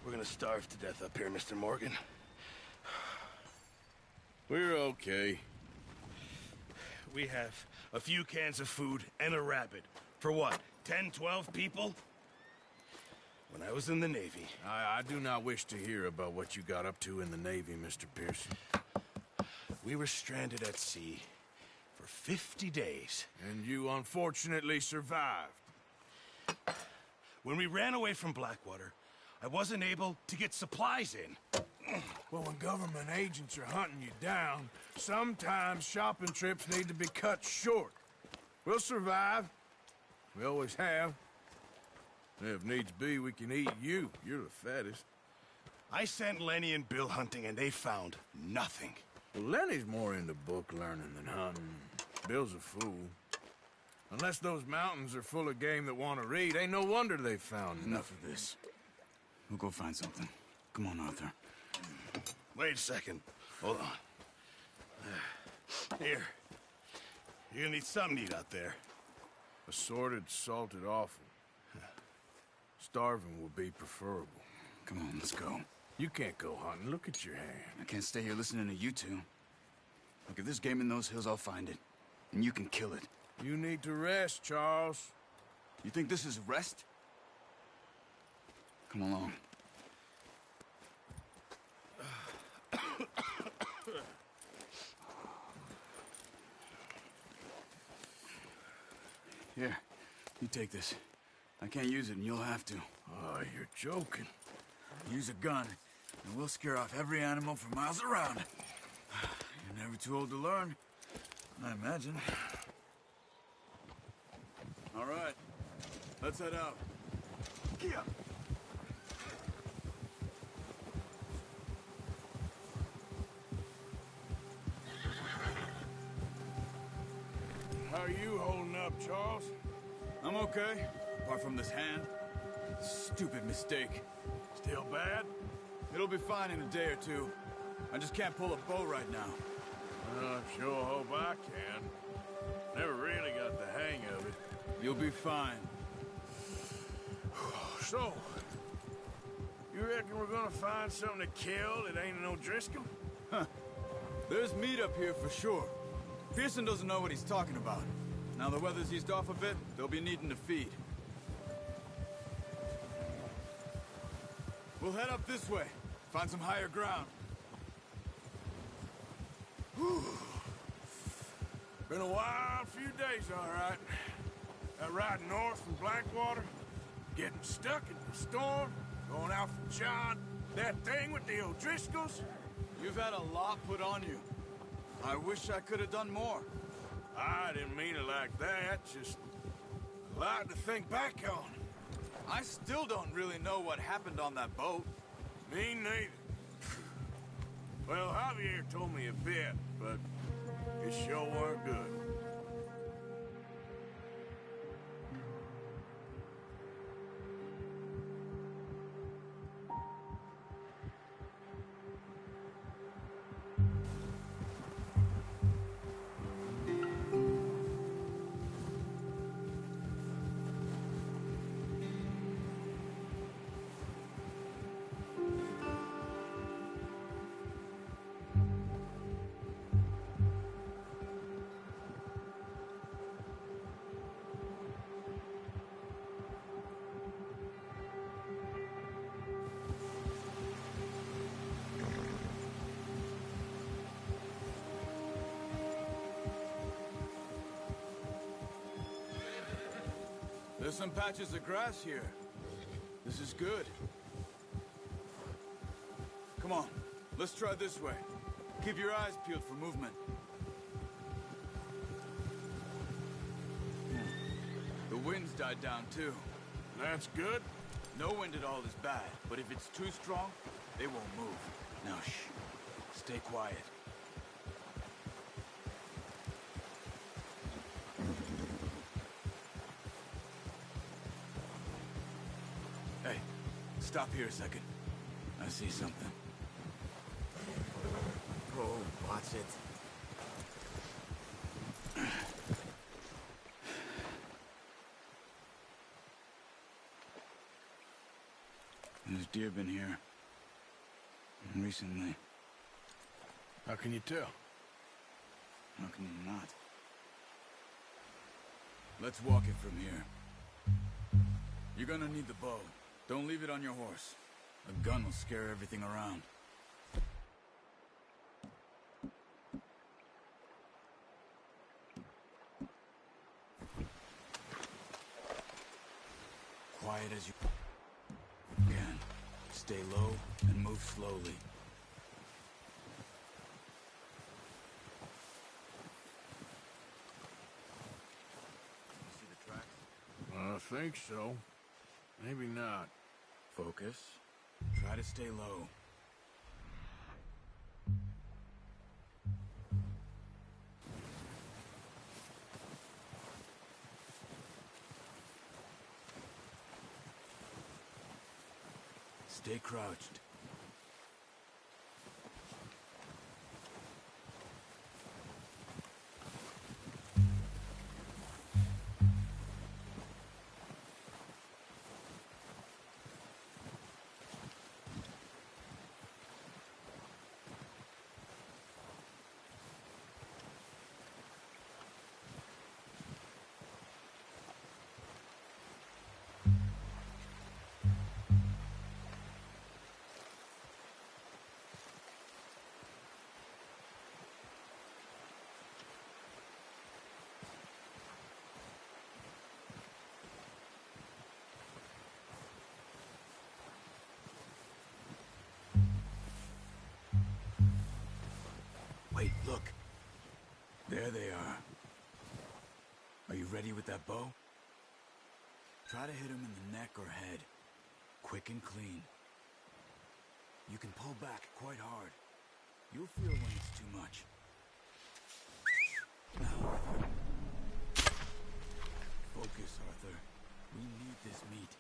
We're gonna starve to death up here, Mr. Morgan. We're okay. We have a few cans of food and a rabbit. For what, 10, 12 people? When I was in the Navy... I do not wish to hear about what you got up to in the Navy, Mr. Pearson. We were stranded at sea for 50 days. And you unfortunately survived. When we ran away from Blackwater, I wasn't able to get supplies in. Well, when government agents are hunting you down, sometimes shopping trips need to be cut short. We'll survive. We always have. If needs be, we can eat you. You're the fattest. I sent Lenny and Bill hunting, and they found nothing. Well, Lenny's more into book learning than hunting. Bill's a fool. Unless those mountains are full of game that want to read, ain't no wonder they found Enough of this. We'll go find something. Come on, Arthur. Wait a second. Hold on. Here. You're gonna need something to eat out there. Assorted, salted offal. Starving will be preferable. Come on, let's go. You can't go hunting. Look at your hand. I can't stay here listening to you two. Look, if there's game in those hills, I'll find it. And you can kill it. You need to rest, Charles. You think this is rest? Come along. Here, you take this. I can't use it, and you'll have to. Oh, you're joking. Use a gun, and we'll scare off every animal for miles around. You're never too old to learn, I imagine. All right. Let's head out. Yeah. How are you holding up, Charles? I'm okay, apart from this hand. Stupid mistake. Still bad? It'll be fine in a day or two. I just can't pull a bow right now. I sure hope I can. Never really got the hang of it. You'll be fine. So, you reckon we're gonna find something to kill that ain't no Driscoll? Huh. There's meat up here for sure. Pearson doesn't know what he's talking about. Now the weather's eased off a bit, they'll be needing to feed. We'll head up this way. Find some higher ground. Whew. Been a wild few days, all right. That ride north from Blackwater, getting stuck in the storm, going out from John, that thing with the O'Driscolls. You've had a lot put on you. I wish I could have done more. I didn't mean it like that, just a lot to think back on. I still don't really know what happened on that boat. Me neither. Well, Javier told me a bit, but it sure weren't good. There's some patches of grass here. This is good. Come on, let's try this way. Keep your eyes peeled for movement. The wind's died down too. That's good. No wind at all is bad, but if it's too strong, they won't move. Now shh, stay quiet. Hey, stop here a second. I see something. Oh, watch it. There's deer been here. Recently. How can you tell? How can you not? Let's walk it from here. You're gonna need the bow. Don't leave it on your horse. A gun will scare everything around. Quiet as you can. Stay low and move slowly. You see the tracks? I think so. Maybe not. Focus. Try to stay low. Stay crouched. Wait, look. There they are. Are you ready with that bow? Try to hit him in the neck or head. Quick and clean. You can pull back quite hard. You'll feel when it's too much. Now, Arthur. Focus, Arthur. We need this meat.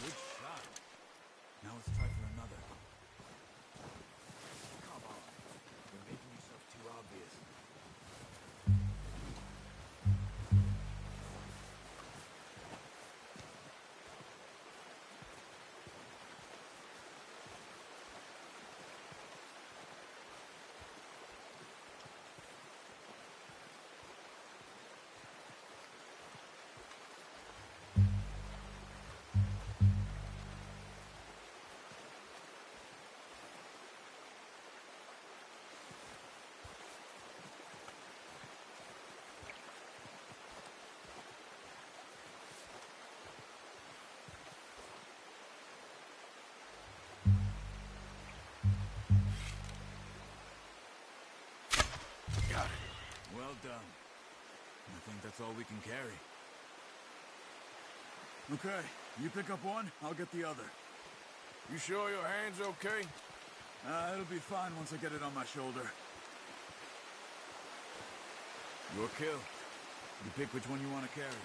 Good shot. Now let's try for another. Come on. You're making yourself too obvious. Got it. Well done. I think that's all we can carry. Okay, you pick up one, I'll get the other. You sure your hand's okay? It'll be fine once I get it on my shoulder. Your kill. You pick which one you want to carry.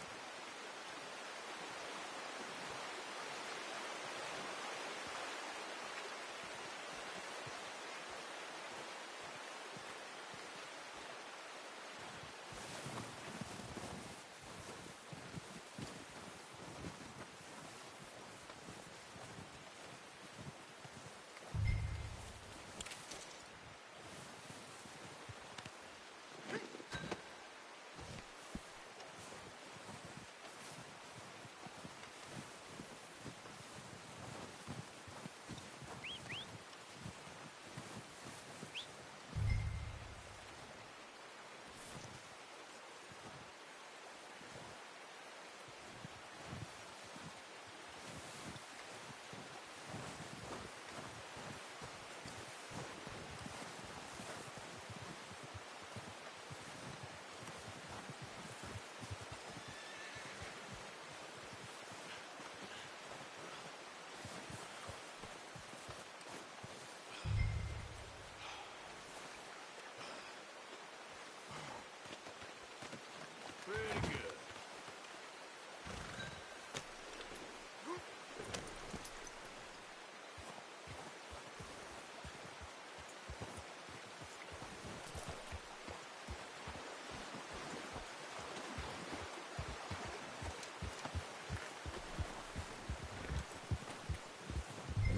Pretty good.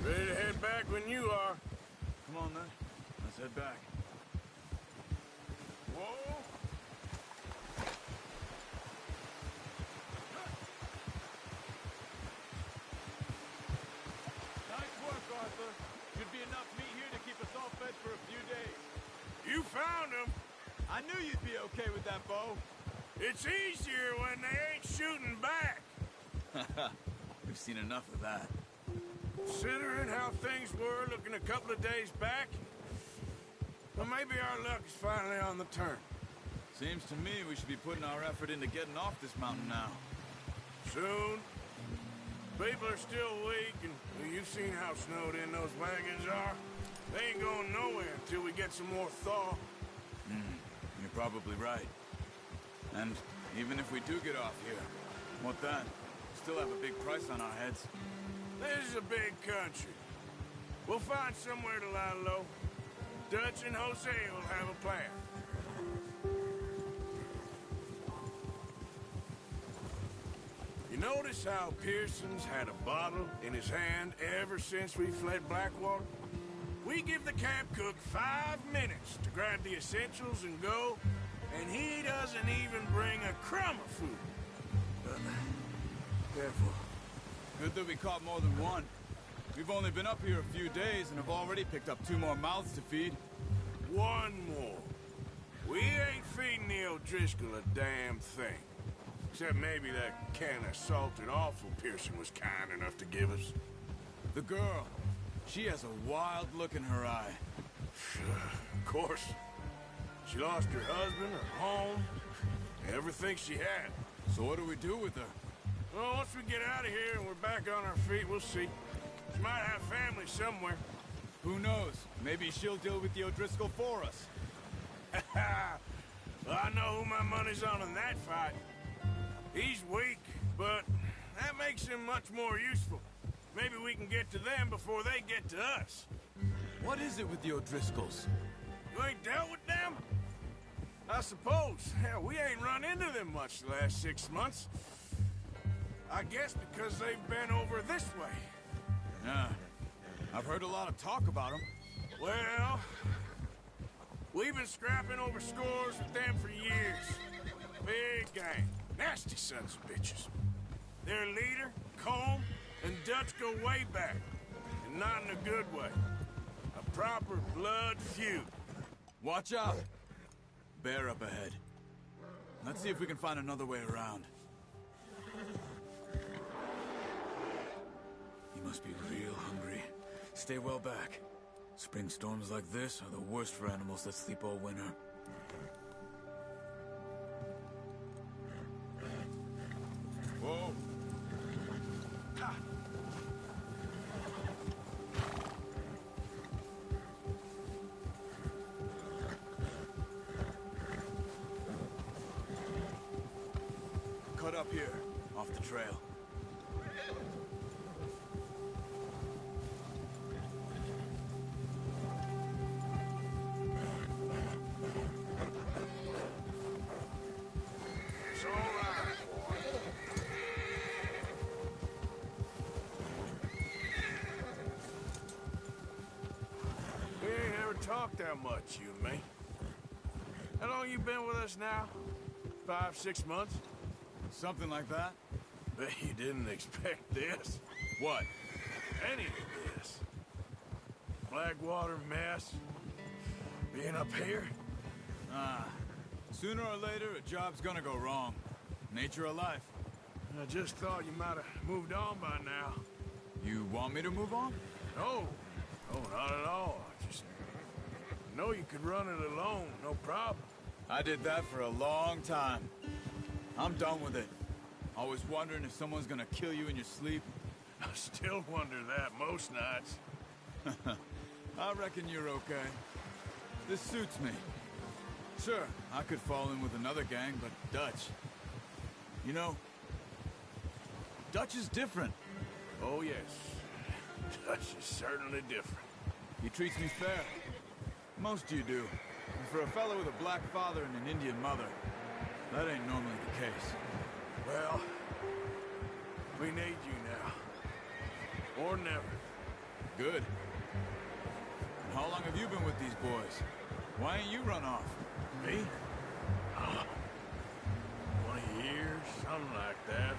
Ready to head back when you are. Come on then. Let's head back. Whoa! Nice work, Arthur. Should be enough meat here to keep us all fed for a few days. You found him. I knew you'd be okay with that bow. It's easier when they ain't shooting back. We've seen enough of that. Considering how things were looking a couple of days back, well, maybe our luck is finally on the turn. Seems to me we should be putting our effort into getting off this mountain now. Soon. People are still weak, and well, you've seen how snowed in those wagons are. They ain't going nowhere until we get some more thaw. You're probably right. And even if we do get off here, What then? Still have a big price on our heads. This is a big country. We'll find somewhere to lie low. Dutch and Jose will have a plan. You notice how Pearson's had a bottle in his hand ever since we fled Blackwater? We give the camp cook 5 minutes to grab the essentials and go, and he doesn't even bring a crumb of food. Careful. Good that we caught more than one. We've only been up here a few days and have already picked up 2 more mouths to feed. One more. We ain't feeding the O'Driscoll a damn thing. Except maybe that can of salted offal Pearson was kind enough to give us. The girl. She has a wild look in her eye. Of course. She lost her husband, her home, everything she had. So what do we do with her? Well, once we get out of here and we're back on our feet, we'll see. She might have family somewhere. Who knows? Maybe she'll deal with the O'Driscoll for us. Well, I know who my money's on in that fight. He's weak, but that makes him much more useful. Maybe we can get to them before they get to us. What is it with the O'Driscolls? You ain't dealt with them? I suppose. Hell, we ain't run into them much the last 6 months. I guess because they've been over this way. Yeah. I've heard a lot of talk about them. Well, we've been scrapping over scores with them for years. Big gang. Nasty sons of bitches. Their leader, Combe, and Dutch go way back. And not in a good way. A proper blood feud. Watch out! Bear up ahead. Let's see if we can find another way around. You must be real hungry. Stay well back. Spring storms like this are the worst for animals that sleep all winter. Whoa! Ha! Cut up here, off the trail. It's all right, boy. We ain't ever talked that much, you and me. How long you been with us now? 5, 6 months? Something like that? Bet you didn't expect this. What? Any of this. Blackwater mess. Being up here. Sooner or later, a job's gonna go wrong. Nature of life. I just thought you might have moved on by now. You want me to move on? No. No, not at all. I just know you could run it alone, no problem. I did that for a long time. I'm done with it. Always wondering if someone's gonna kill you in your sleep. I still wonder that most nights. I reckon you're okay. This suits me. Sure, I could fall in with another gang, but Dutch... You know, Dutch is different. Oh, yes. Dutch is certainly different. He treats me fair. Most you do. And for a fellow with a black father and an Indian mother, that ain't normally the case. Well, we need you now. Or never. Good. And how long have you been with these boys? Why ain't you run off? Me? 20 years, something like that.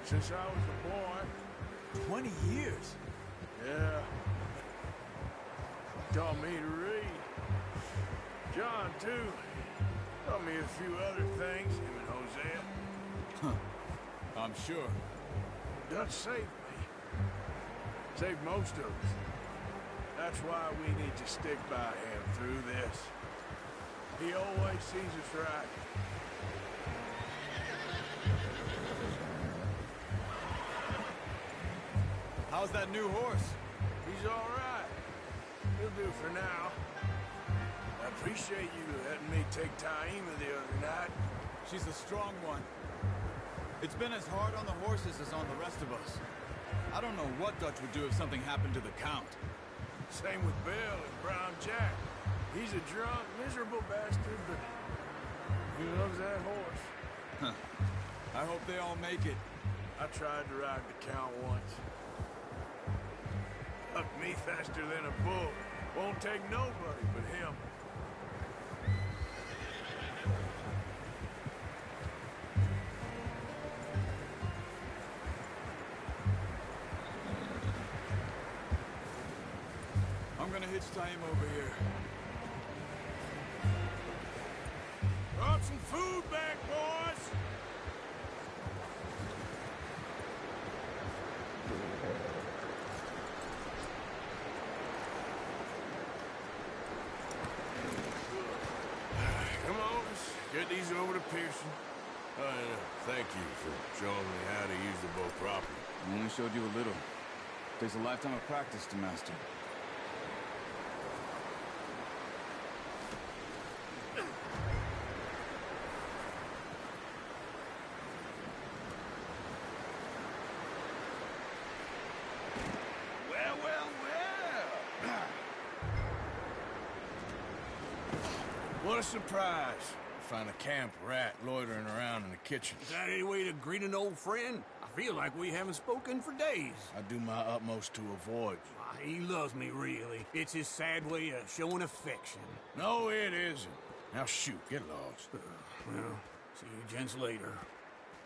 Since I was a boy. 20 years? Yeah. Taught me to read. John, too. Taught me a few other things, him and Hosea. Huh. I'm sure. Dutch saved me. Saved most of us. That's why we need to stick by him through this. He always sees us right. How's that new horse? He's all right. He'll do for now. I appreciate you letting me take Taima the other night. She's a strong one. It's been as hard on the horses as on the rest of us. I don't know what Dutch would do if something happened to the Count. Same with Bill and Brown Jack. He's a drunk, miserable bastard, but he loves that horse. I hope they all make it. I tried to ride the Count once. Bucked me faster than a bull. Won't take nobody but him. I'm gonna hitch tie him over here. Brought some food back, boys! Come on, let's get these over to Pearson. Thank you for showing me how to use the boat properly. I only showed you a little. Takes a lifetime of practice to master. What a surprise. Find a camp rat loitering around in the kitchen. Is that any way to greet an old friend? I feel like we haven't spoken for days. I do my utmost to avoid you. Why, he loves me, really. It's his sad way of showing affection. No, it isn't. Now shoot, get lost. Well, see you gents later.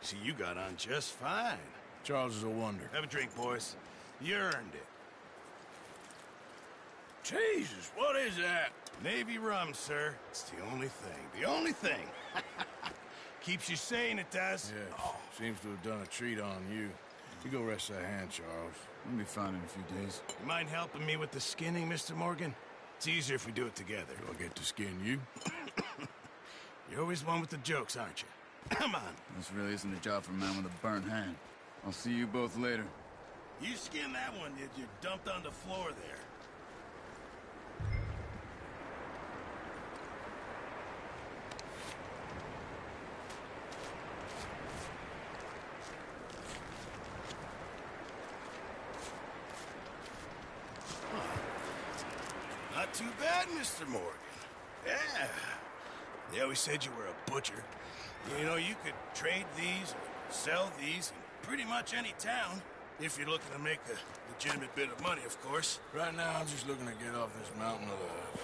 See, you got on just fine. Charles is a wonder. Have a drink, boys. You earned it. Jesus, what is that? Navy rum, sir. It's the only thing. The only thing. Keeps you sane, it does. Yes, seems to have done a treat on you. You go rest that hand, Charles. We'll be fine in a few days. You mind helping me with the skinning, Mr. Morgan? It's easier if we do it together. Do I get to skin you? You're always one with the jokes, aren't you? Come on. This really isn't a job for a man with a burnt hand. I'll see you both later. You skinned that one, did you? Dumped on the floor there. Not too bad, Mr. Morgan. Yeah. They always said you were a butcher. You know, you could trade these, or sell these in pretty much any town, if you're looking to make a legitimate bit of money, of course. Right now, I'm just looking to get off this mountain alive.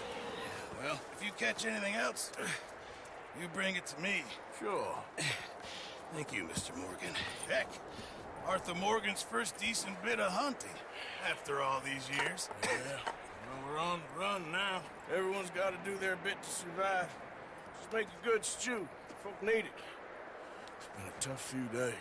Well, if you catch anything else, you bring it to me. Sure. Thank you, Mr. Morgan. Heck, Arthur Morgan's first decent bit of hunting, after all these years. Yeah. Well, we're on the run now. Everyone's got to do their bit to survive. Just make a good stew. Folk need it. It's been a tough few days.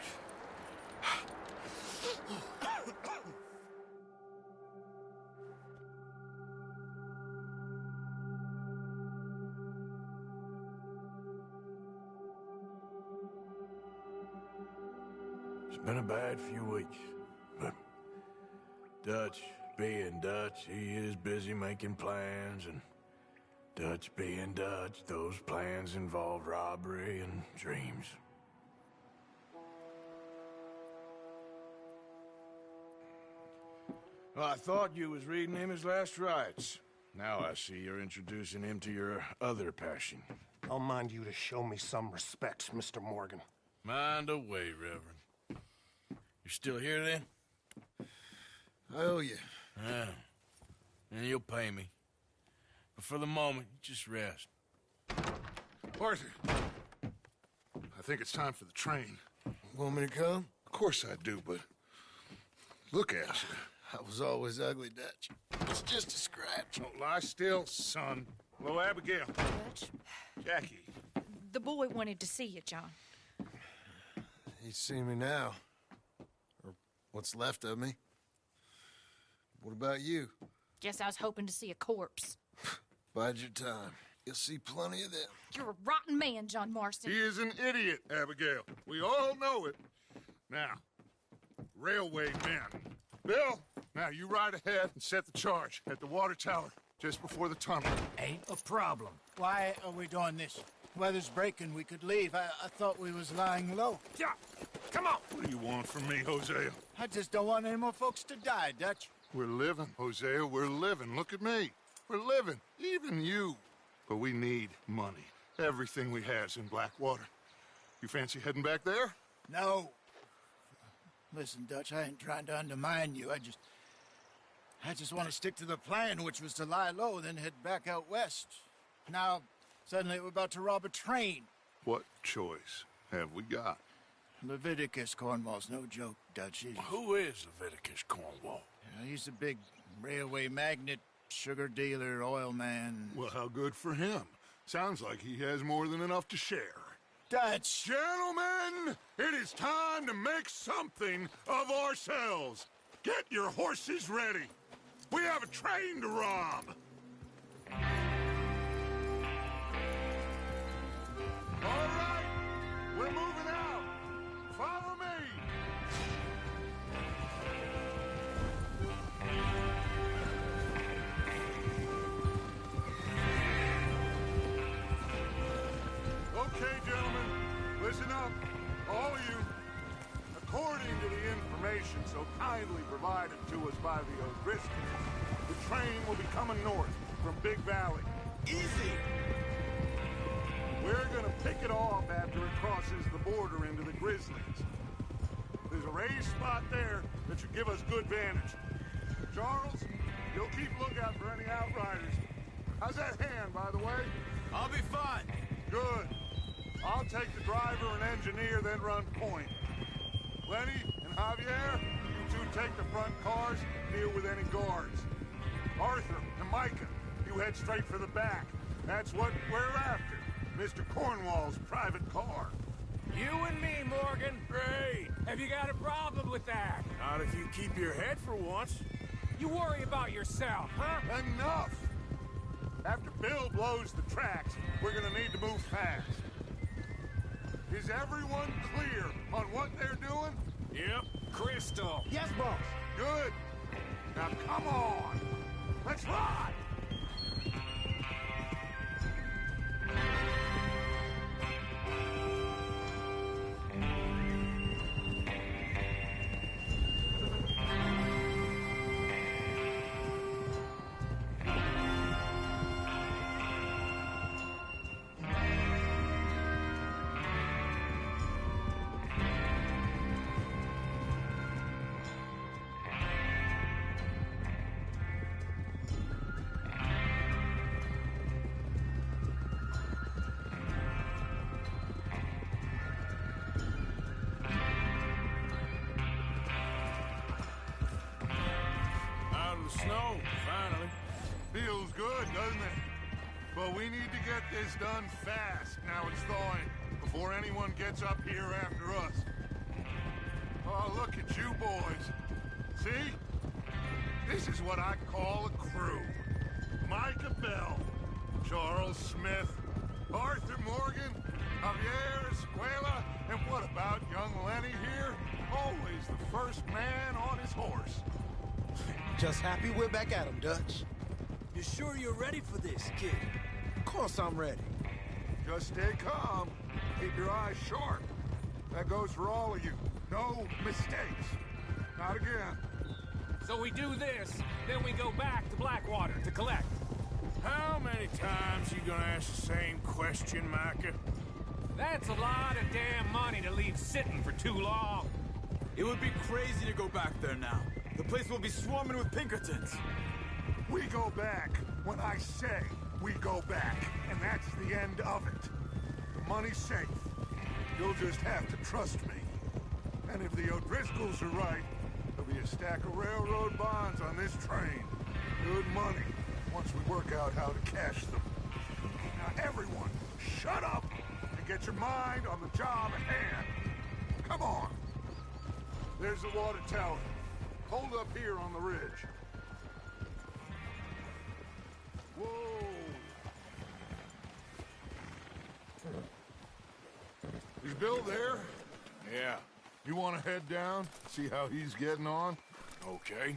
It's been a bad few weeks, but Dutch being Dutch, he is busy making plans, and Dutch being Dutch, those plans involve robbery and dreams. Well, I thought you was reading him his last rites. Now I see you're introducing him to your other passion. I'll mind you to show me some respect, Mr. Morgan. Mind away, Reverend. You still here, then? I owe you. Yeah. And you'll pay me. But for the moment, just rest. Arthur, I think it's time for the train. Want me to come? Of course I do, but look at you. I was always ugly, Dutch. It's just a scratch. Don't lie still, son. Hello, Abigail. Dutch, Jackie. the boy wanted to see you, John. He'd see me now. Or what's left of me. What about you? Guess I was hoping to see a corpse. Bide your time. You'll see plenty of them. You're a rotten man, John Marston. He is an idiot, Abigail. We all know it. Now, railway men. Bill, now you ride ahead and set the charge at the water tower just before the tunnel. Ain't a problem. Why are we doing this? Weather's breaking. We could leave. I thought we was lying low. Yeah, Come on! What do you want from me, Hosea? I just don't want any more folks to die, Dutch. We're living, Hosea, we're living. Look at me. We're living, even you. But we need money. Everything we have's in Blackwater. You fancy heading back there? No. Listen, Dutch, I ain't trying to undermine you. I just want to stick to the plan, which was to lie low, then head back out west. Now, suddenly we're about to rob a train. What choice have we got? Leviticus Cornwall's no joke, Dutch. Who is Leviticus Cornwall? He's a big railway magnate, sugar dealer, oil man. Well, how good for him. Sounds like he has more than enough to share. Dutch! Gentlemen, it is time to make something of ourselves. Get your horses ready. We have a train to rob. All right, we're moving out. Follow me. Okay, gentlemen, listen up, all of you. According to the information so kindly provided to us by the O'Driscolls, the train will be coming north from Big Valley. Easy! We're gonna pick it off after it crosses the border into the Grizzlies. There's a raised spot there that should give us good vantage. Charles, you'll keep lookout for any outriders. How's that hand, by the way? I'll be fine. Good. I'll take the driver and engineer, then run point. Lenny and Javier, you two take the front cars, deal with any guards. Arthur and Micah, you head straight for the back. That's what we're after. Mr. Cornwall's private car. You and me, Morgan. Great. Have you got a problem with that? Not if you keep your head for once. You worry about yourself, huh? Enough! After Bill blows the tracks, we're gonna need to move fast. Is everyone clear on what they're doing? Yep. Crystal. Yes, boss. Good. Now come on. Let's ride! Snow, finally. Feels good, doesn't it? But we need to get this done fast, now it's thawing, before anyone gets up here after us. Oh, look at you boys. See? This is what I call a crew. Micah Bell, Charles Smith, Arthur Morgan, Javier Escuela, and what about young Lenny here? Always the first man on his horse. Just happy we're back at 'em, Dutch. You sure you're ready for this, kid? Of course I'm ready. Just stay calm. Keep your eyes sharp. That goes for all of you. No mistakes. Not again. So we do this, then we go back to Blackwater to collect. How many times you gonna ask the same question, Micah? That's a lot of damn money to leave sitting for too long. It would be crazy to go back there now. The place will be swarming with Pinkertons. We go back when I say we go back, and that's the end of it. The money's safe. You'll just have to trust me. And if the O'Driscolls are right, there'll be a stack of railroad bonds on this train. Good money, once we work out how to cash them. Now everyone, shut up and get your mind on the job at hand. Come on. There's the water tower. Hold up here on the ridge. Whoa! Is Bill there? Yeah. You want to head down, see how he's getting on? Okay.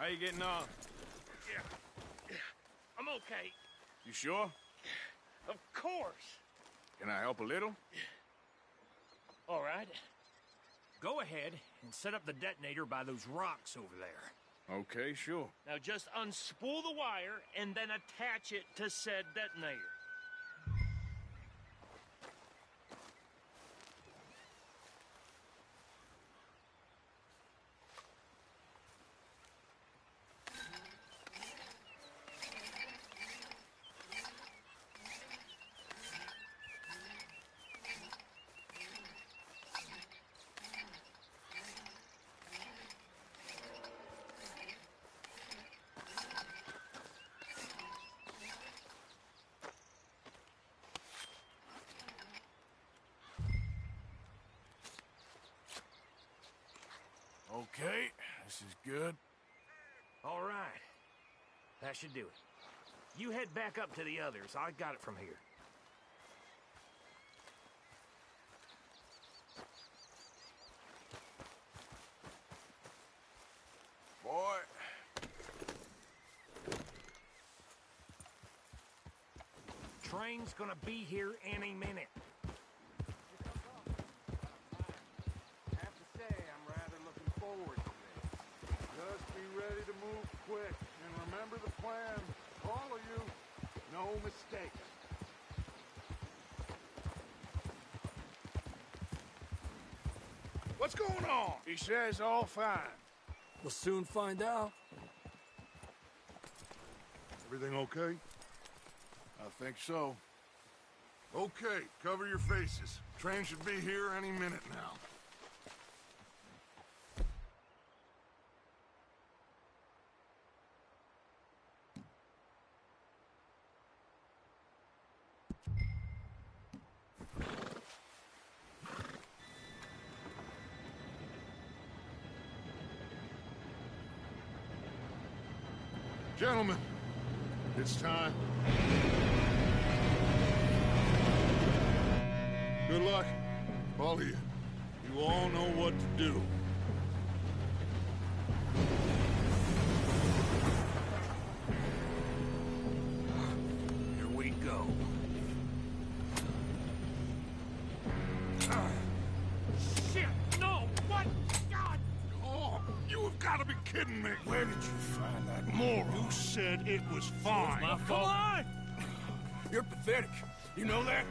How you getting on? Yeah. I'm okay. You sure? Of course. Can I help a little? All right. Go ahead and set up the detonator by those rocks over there. Okay, sure. Now just unspool the wire and then attach it to said detonator. Okay, this is good. All right. That should do it. You head back up to the others. I got it from here. Boy. Train's gonna be here any minute. I have to say, I'm rather looking forward to this. Just be ready to move quick, and remember the plan. All of you, no mistakes. What's going on? He says all fine. We'll soon find out. Everything okay? I think so. Okay, cover your faces. Train should be here any minute now. Gentlemen, it's time. Good luck, all of you. You all know what to do. Here we go. Shit! No! What? God! Oh, you have got to be kidding me. Where did you find that moron? You said it was fine. My Come fault. on! You're pathetic. You know that?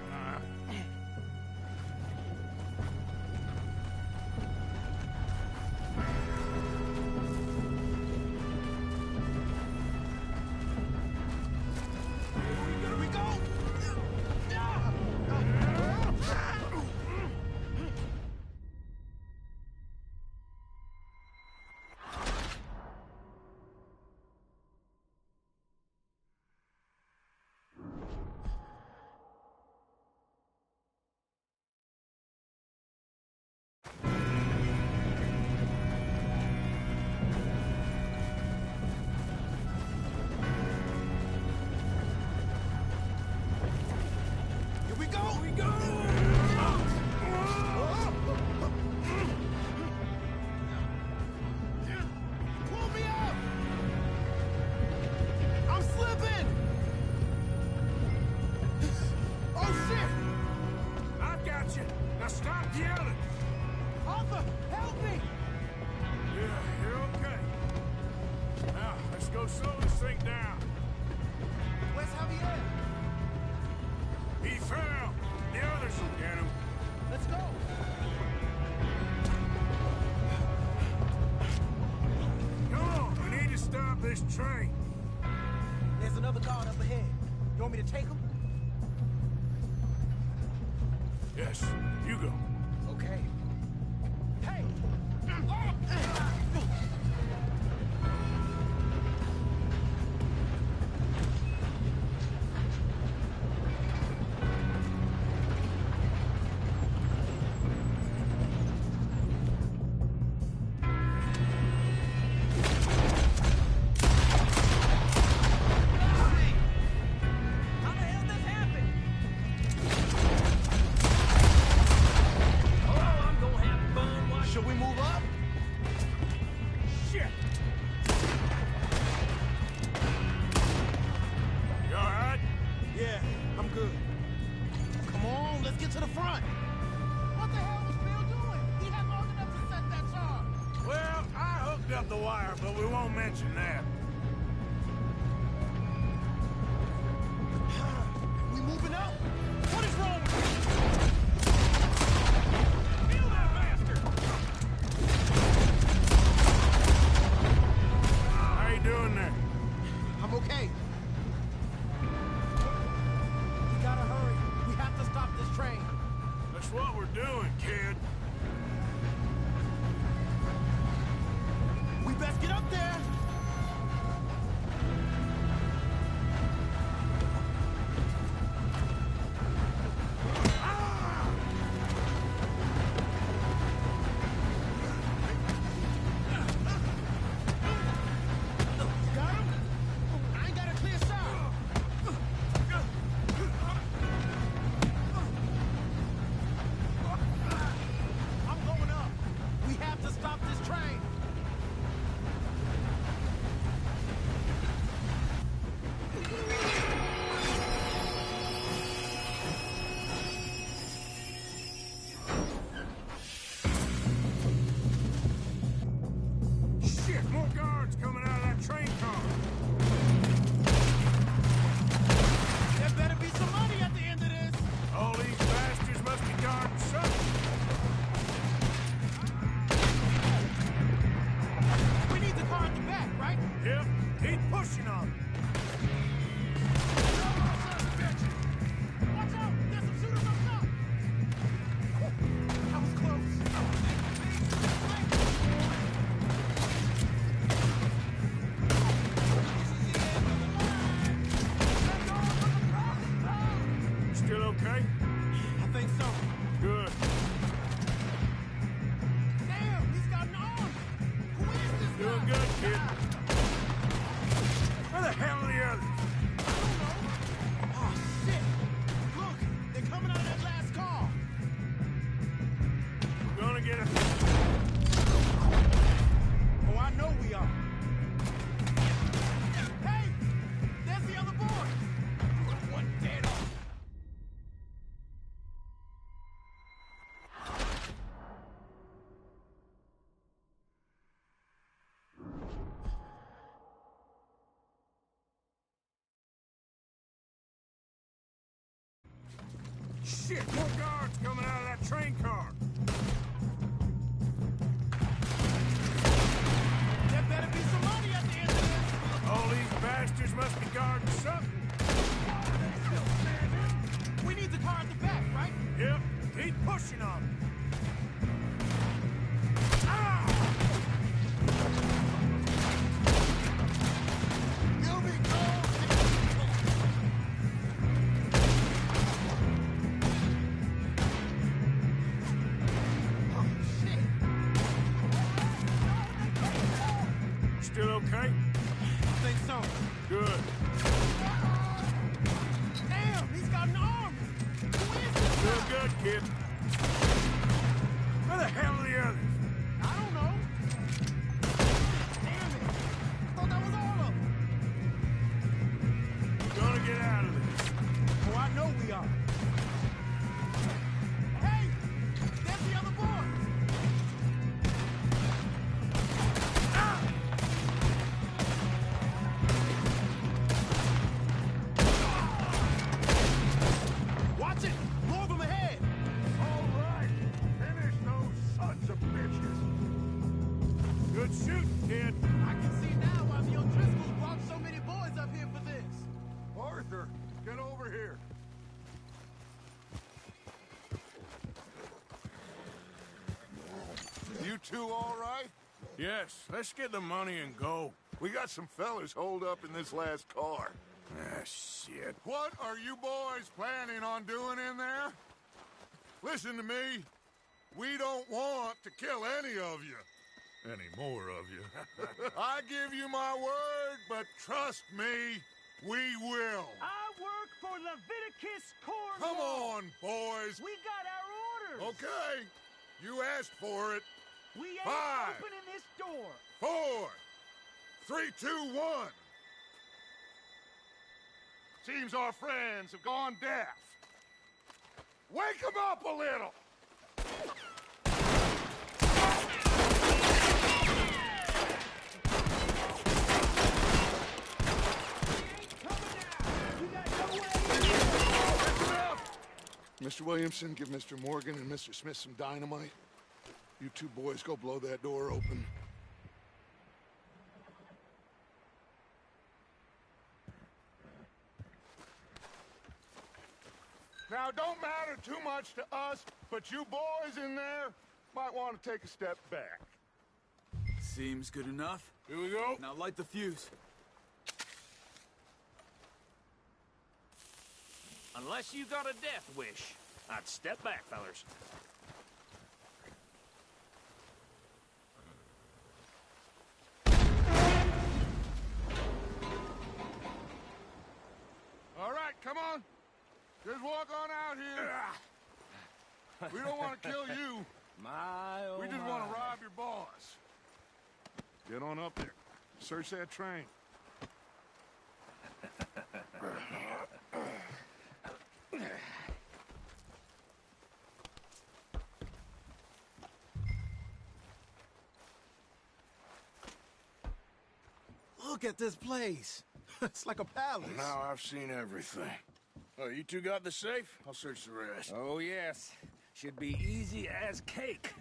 Here we go! Here we go! Here we go! Pull me up! I'm slipping! Oh shit! I got you. Now stop yelling. Arthur, help me! Yeah, you're okay. Now, let's go slow this thing down. Where's Javier? He fell. The others will get him. Let's go! Come on, we need to stop this train. There's another guard up ahead. You want me to take him? Yes, you go. Okay. Hey! How the hell this happened? Oh, I'm up the wire, but we won't mention that. We moving up? What is wrong with you? Kill that bastard! How you doing there? I'm okay. We gotta hurry. We have to stop this train. That's what we're doing, kid. We best get up there. Got him? I ain't got a clear shot. I'm going up. We have to stop this train. Shit, more guards coming out of that train car. There better be some money at the end of this. All these bastards must be guarding something. We need the car at the back, right? Yep, keep pushing on them. Watch out! There's some shooters up top! That was close. Still okay? I think so. Good. Damn, he's got an arm! Who is this guy? Doing good, kid. Where the hell are the others? Oh, shit! Look, they're coming out of that last car. We're gonna get it. Oh, I know we are. Hey! There's the other boy! One dead off. Shit, more guards coming out of that train car. There better be some money at the end of this. All these bastards must be guarding something. We need the car at the back, right? Yep, keep pushing on them. Here we go! Oh, shit! Still okay? I think so. Good. Damn, he's got an arm! Who is this Doing guy? good, kid. Where the hell are the others? I don't know. Damn it! I thought that was all of them. We're gonna get out of this. Oh, I know we are. Hey! There's the other boy! Watch it! More of them ahead! All right. Finish those sons of bitches. Good shooting, kid. I can see now why the O'Driscolls brought so many boys up here for this. Arthur, get over here. You two all right? Yes, let's get the money and go. We got some fellas holed up in this last car. Ah, shit. What are you boys planning on doing in there? Listen to me. We don't want to kill any of you. Any more of you. I give you my word, but trust me, we will. I work for Leviticus Corps. Come on, boys. We got our orders. Okay. You asked for it. We ain't 5, opening this door. 4, 3, 2, 1. Seems our friends have gone deaf. Wake them up a little! Williamson, give Mr. Morgan and Mr. Smith some dynamite. You two boys go blow that door open. Now, it don't matter too much to us, but you boys in there might want to take a step back. Seems good enough. Here we go. Now light the fuse. Unless you got a death wish, I'd step back, fellers. All right, come on. Just walk on out here. We don't want to kill you. My, oh We just my. want to rob your boss. Get on up there. Search that train. Look at this place. It's like a palace. Now I've seen everything. Oh, you two got the safe? I'll search the rest. Oh, yes. Should be easy as cake.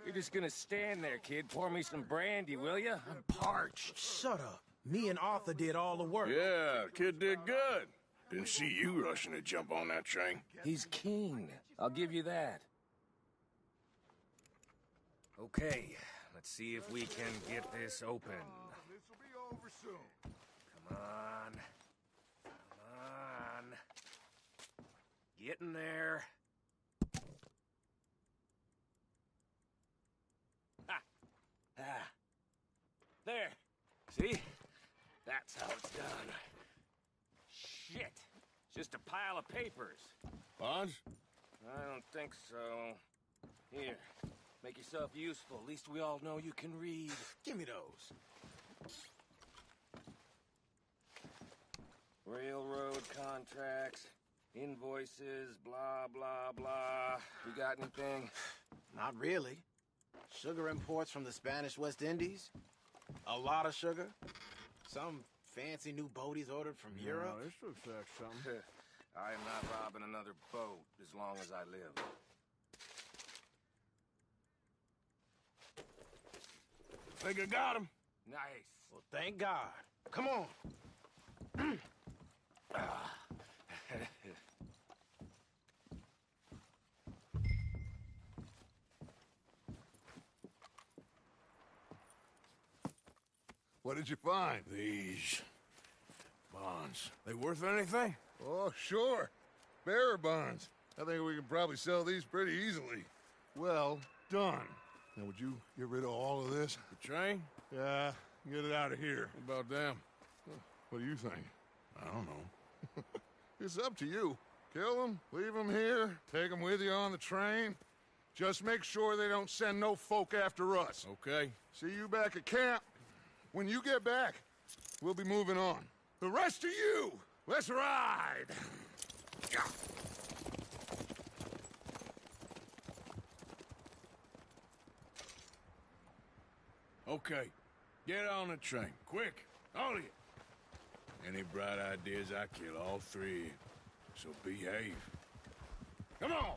You're just gonna stand there, kid. Pour me some brandy, will you? I'm parched. Shut up. Me and Arthur did all the work. Yeah, kid did good. Didn't see you rushing to jump on that train. He's keen. I'll give you that. Okay, let's see if we can get this open. This'll be over soon. Come on. Come on. Getting there. Ah. Ah. There. See? That's how it's done. Shit. Just a pile of papers. Bonds? I don't think so. Here. Make yourself useful. At least we all know you can read. Give me those. Railroad contracts, invoices, blah, blah, blah. You got anything? Not really. Sugar imports from the Spanish West Indies. A lot of sugar. Some fancy new boat he's ordered from Europe. this looks like something. I am not robbing another boat as long as I live. Think I got him. Nice. Well, thank God. Come on. What did you find? These bonds. They worth anything? Oh, sure. Bearer bonds. I think we can probably sell these pretty easily. Well done. Now, would you get rid of all of this? The train? Yeah, get it out of here. What about them? What do you think? I don't know. It's up to you. Kill them, leave them here, take them with you on the train. Just make sure they don't send no folk after us. Okay. See you back at camp. When you get back, we'll be moving on. The rest of you, let's ride! Okay. Get on the train. Quick. All of you. Any bright ideas, I kill all three of you. So behave. Come on!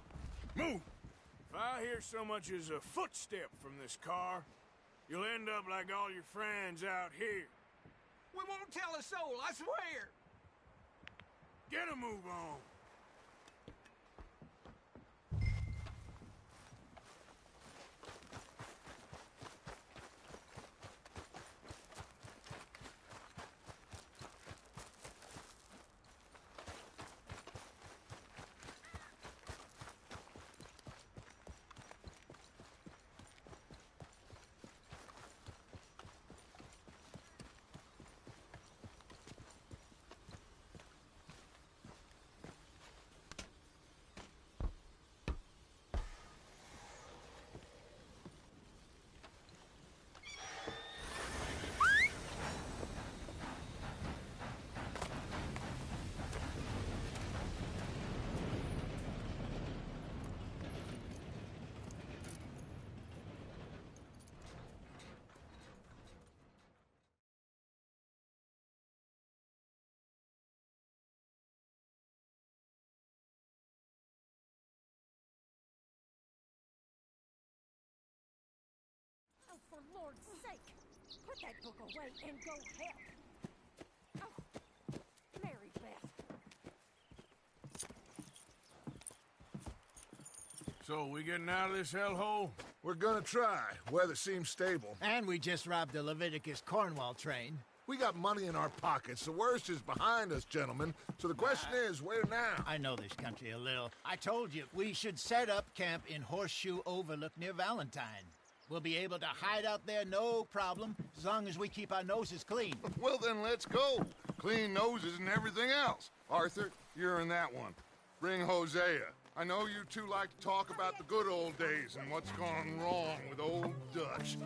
Move! If I hear so much as a footstep from this car, you'll end up like all your friends out here. We won't tell a soul, I swear. Get a move on. Lord's sake! Put that book away and go help! Oh, Mary Beth. So, we getting out of this hellhole? We're gonna try. Weather seems stable. And we just robbed the Leviticus Cornwall train. We got money in our pockets. The worst is behind us, gentlemen. So the question is, where now? I know this country a little. I told you, we should set up camp in Horseshoe Overlook near Valentine. We'll be able to hide out there no problem, as long as we keep our noses clean. Well, then let's go. Clean noses and everything else. Arthur, you're in that one. Bring Hosea. I know you two like to talk about the good old days and what's gone wrong with old Dutch.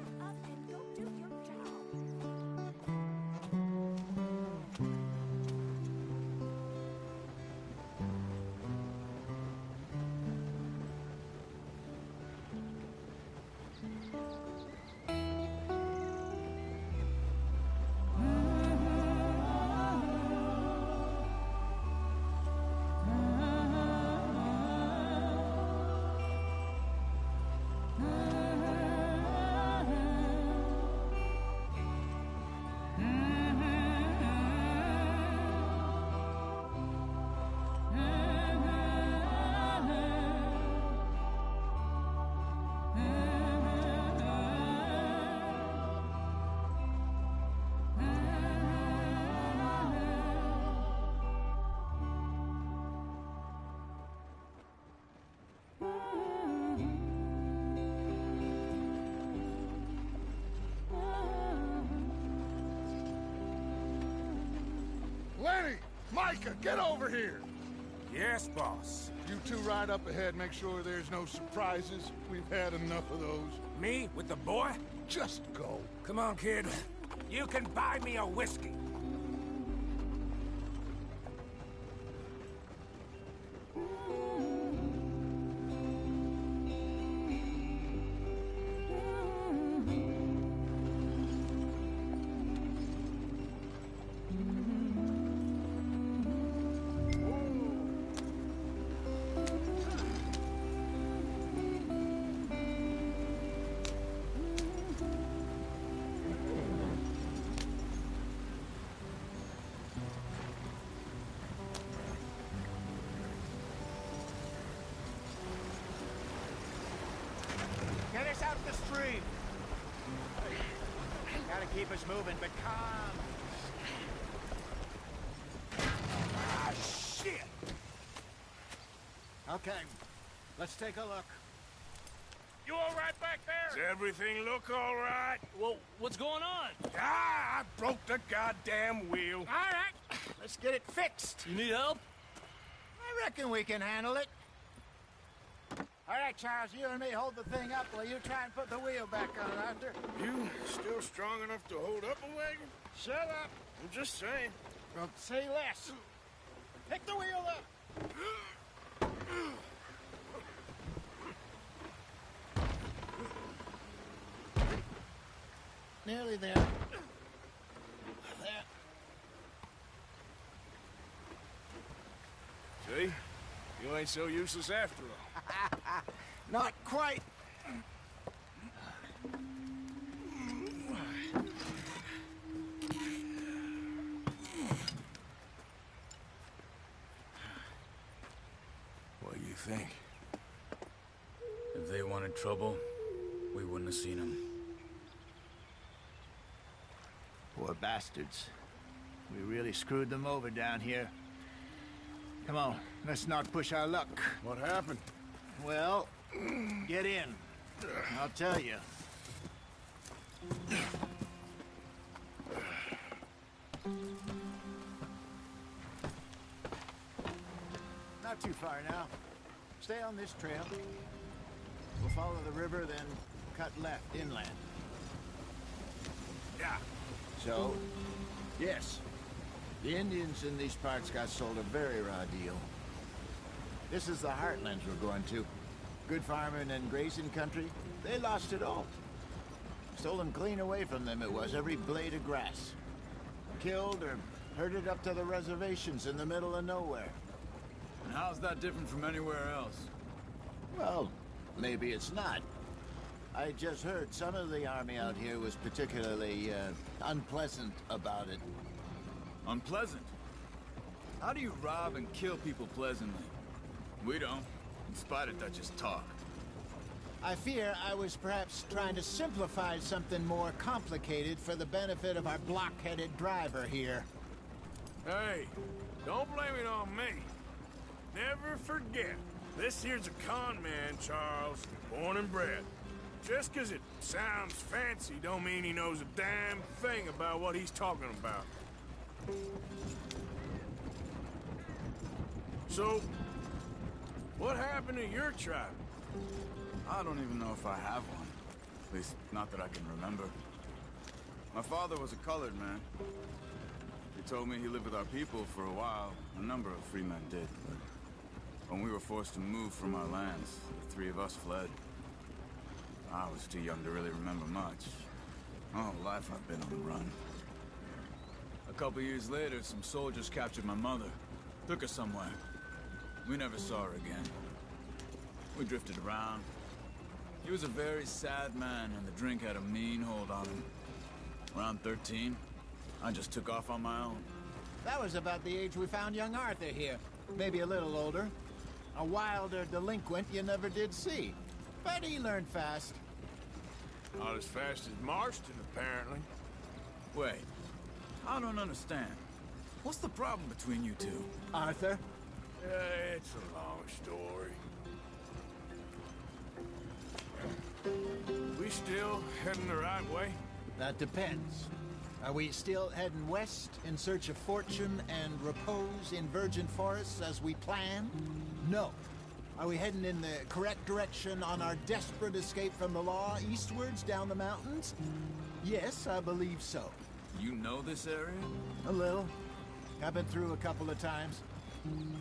Lenny! Micah, get over here! Yes, boss. You two ride up ahead, make sure there's no surprises. We've had enough of those. Me with the boy? Just go. Come on, kid. You can buy me a whiskey. Get us out the stream. Gotta keep us moving, but calm. Ah, shit! Okay, let's take a look. You all right back there? Does everything look all right? Well, what's going on? Ah, I broke the goddamn wheel. All right, let's get it fixed. You need help? I reckon we can handle it. All right, Charles, you and me hold the thing up while you try and put the wheel back on it, Arthur. You still strong enough to hold up a wagon? Shut up. I'm just saying. Well, say less. Pick the wheel up. Nearly there. There. See? You ain't so useless after all. Not quite. What do you think? If they wanted trouble, we wouldn't have seen them. Poor bastards. We really screwed them over down here. Come on, let's not push our luck. What happened? Well, get in. I'll tell you. Not too far now. Stay on this trail. We'll follow the river, then cut left inland. Yeah. So, yes, the Indians in these parts got sold a very raw deal. This is the heartlands we're going to. Good farming and grazing country, they lost it all. Stolen clean away from them it was, every blade of grass. Killed or herded up to the reservations in the middle of nowhere. And how's that different from anywhere else? Well, maybe it's not. I just heard some of the army out here was particularly unpleasant about it. Unpleasant? How do you rob and kill people pleasantly? We don't, in spite of Dutch's talk. I fear I was perhaps trying to simplify something more complicated for the benefit of our block-headed driver here. Hey, don't blame it on me. Never forget, this here's a con man, Charles, born and bred. Just 'cause it sounds fancy don't mean he knows a damn thing about what he's talking about. So, what happened to your tribe? I don't even know if I have one. At least, not that I can remember. My father was a colored man. He told me he lived with our people for a while. A number of free men did, but when we were forced to move from our lands, the three of us fled. I was too young to really remember much. My whole life I've been on the run. A couple years later, some soldiers captured my mother. Took her somewhere. We never saw her again. We drifted around. He was a very sad man, and the drink had a mean hold on him. Around 13, I just took off on my own. That was about the age we found young Arthur here. Maybe a little older. A wilder delinquent you never did see. But he learned fast. Not as fast as Marston, apparently. Wait, I don't understand. What's the problem between you two? Arthur? It's a long story. We still heading the right way? That depends. Are we still heading west in search of fortune and repose in virgin forests as we planned? No. Are we heading in the correct direction on our desperate escape from the law eastwards down the mountains? Yes, I believe so. You know this area? A little. I've been through a couple of times.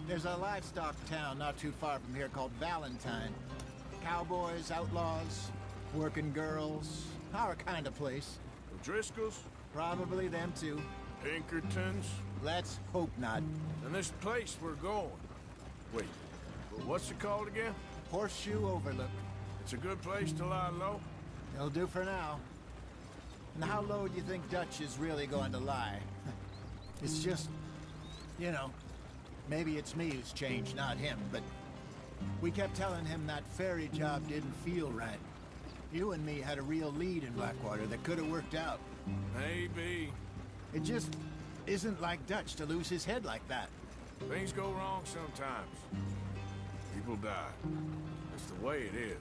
There's a livestock town not too far from here called Valentine. Cowboys, outlaws, working girls, our kind of place. The Driscolls? Probably them too. Pinkertons? Let's hope not. And this place we're going. Wait, what's it called again? Horseshoe Overlook. It's a good place to lie low? It'll do for now. And how low do you think Dutch is really going to lie? It's just, you know, maybe it's me who's changed, not him, but we kept telling him that ferry job didn't feel right. You and me had a real lead in Blackwater that could have worked out. Maybe. It just isn't like Dutch to lose his head like that. Things go wrong sometimes. People die. That's the way it is.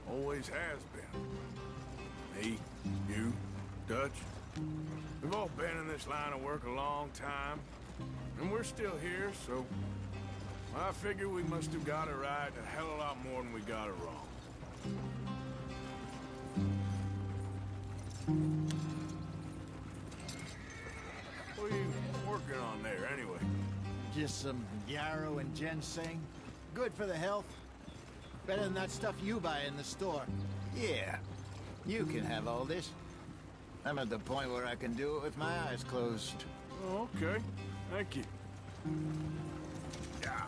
Always has been. Me, you, Dutch. We've all been in this line of work a long time. And we're still here, so I figure we must have got it right a hell of a lot more than we got it wrong. What are you working on there, anyway? Just some yarrow and ginseng. Good for the health. Better than that stuff you buy in the store. Yeah, you can have all this. I'm at the point where I can do it with my eyes closed. Oh, okay. Thank you. Yeah.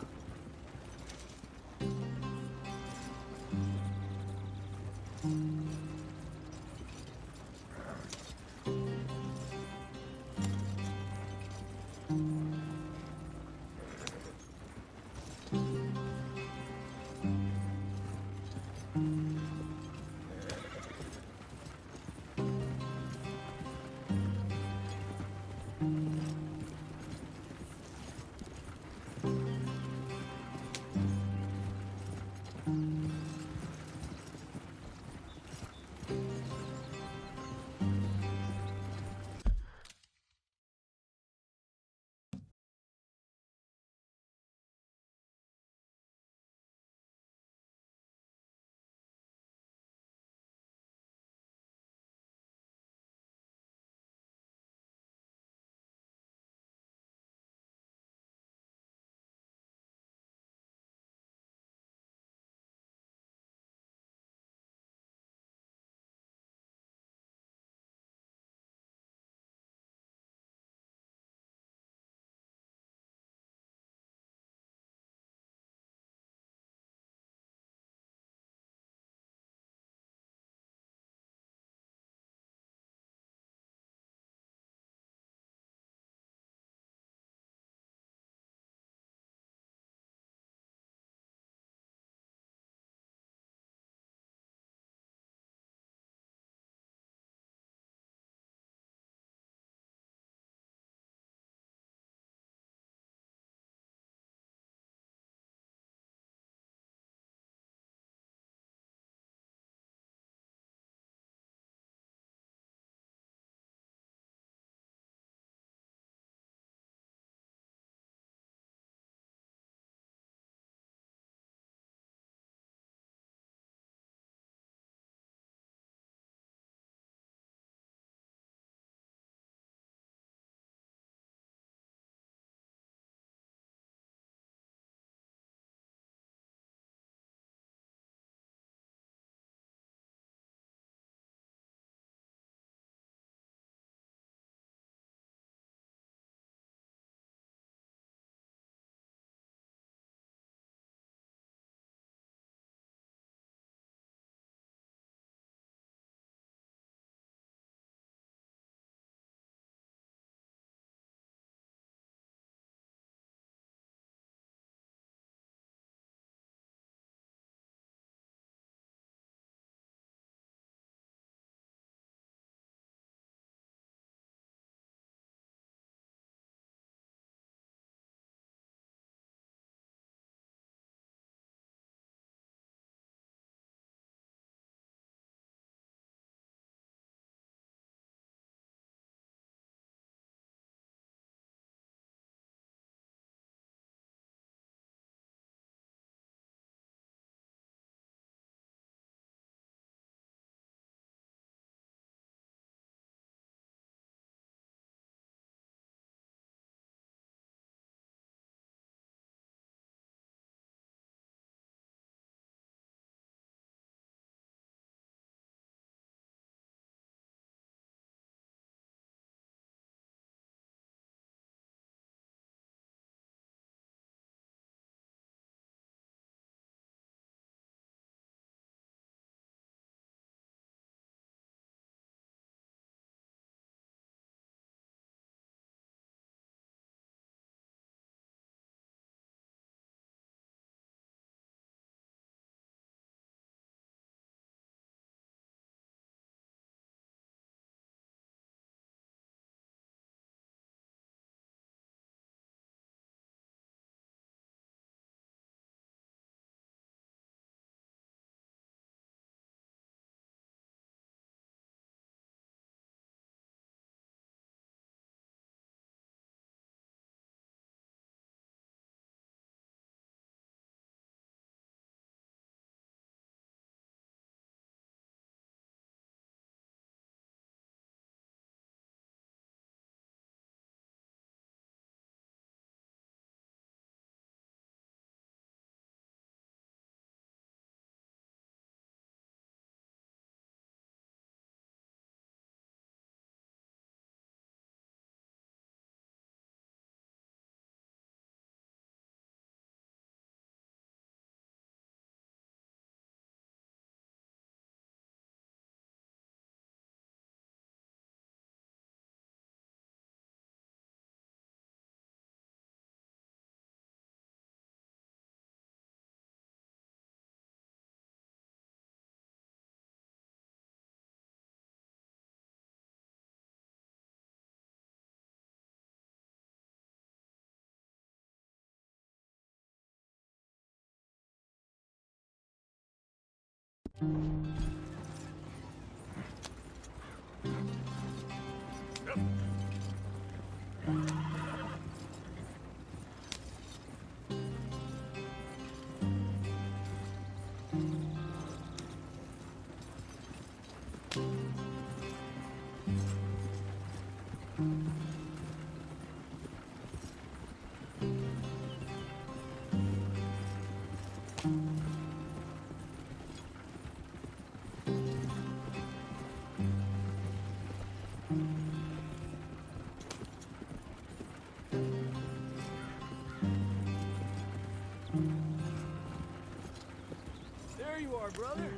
There you are, brother.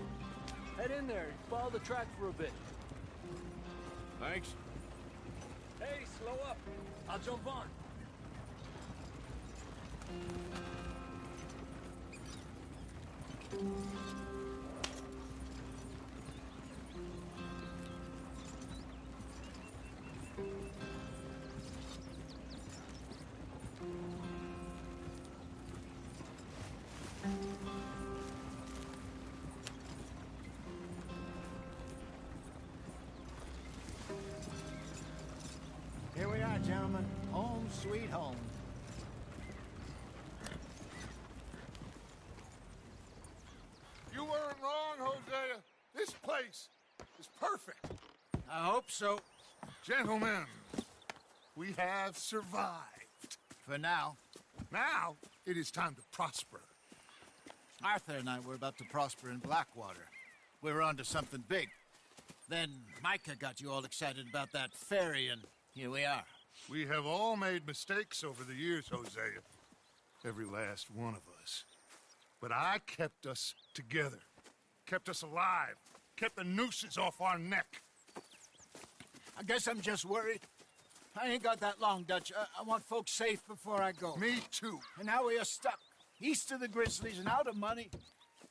Head in there and follow the track for a bit. Thanks. Hey, slow up. I'll jump on. Here we are, gentlemen. Home sweet home. You weren't wrong, Hosea. This place is perfect. I hope so. Gentlemen, we have survived. For now. Now, it is time to prosper. Arthur and I were about to prosper in Blackwater. We were onto something big. Then Micah got you all excited about that ferry, and here we are. We have all made mistakes over the years, Hosea. Every last one of us. But I kept us together. Kept us alive. Kept the nooses off our neck. I guess I'm just worried. I ain't got that long, Dutch. I want folks safe before I go. Me too. And now we are stuck. East of the Grizzlies and out of money.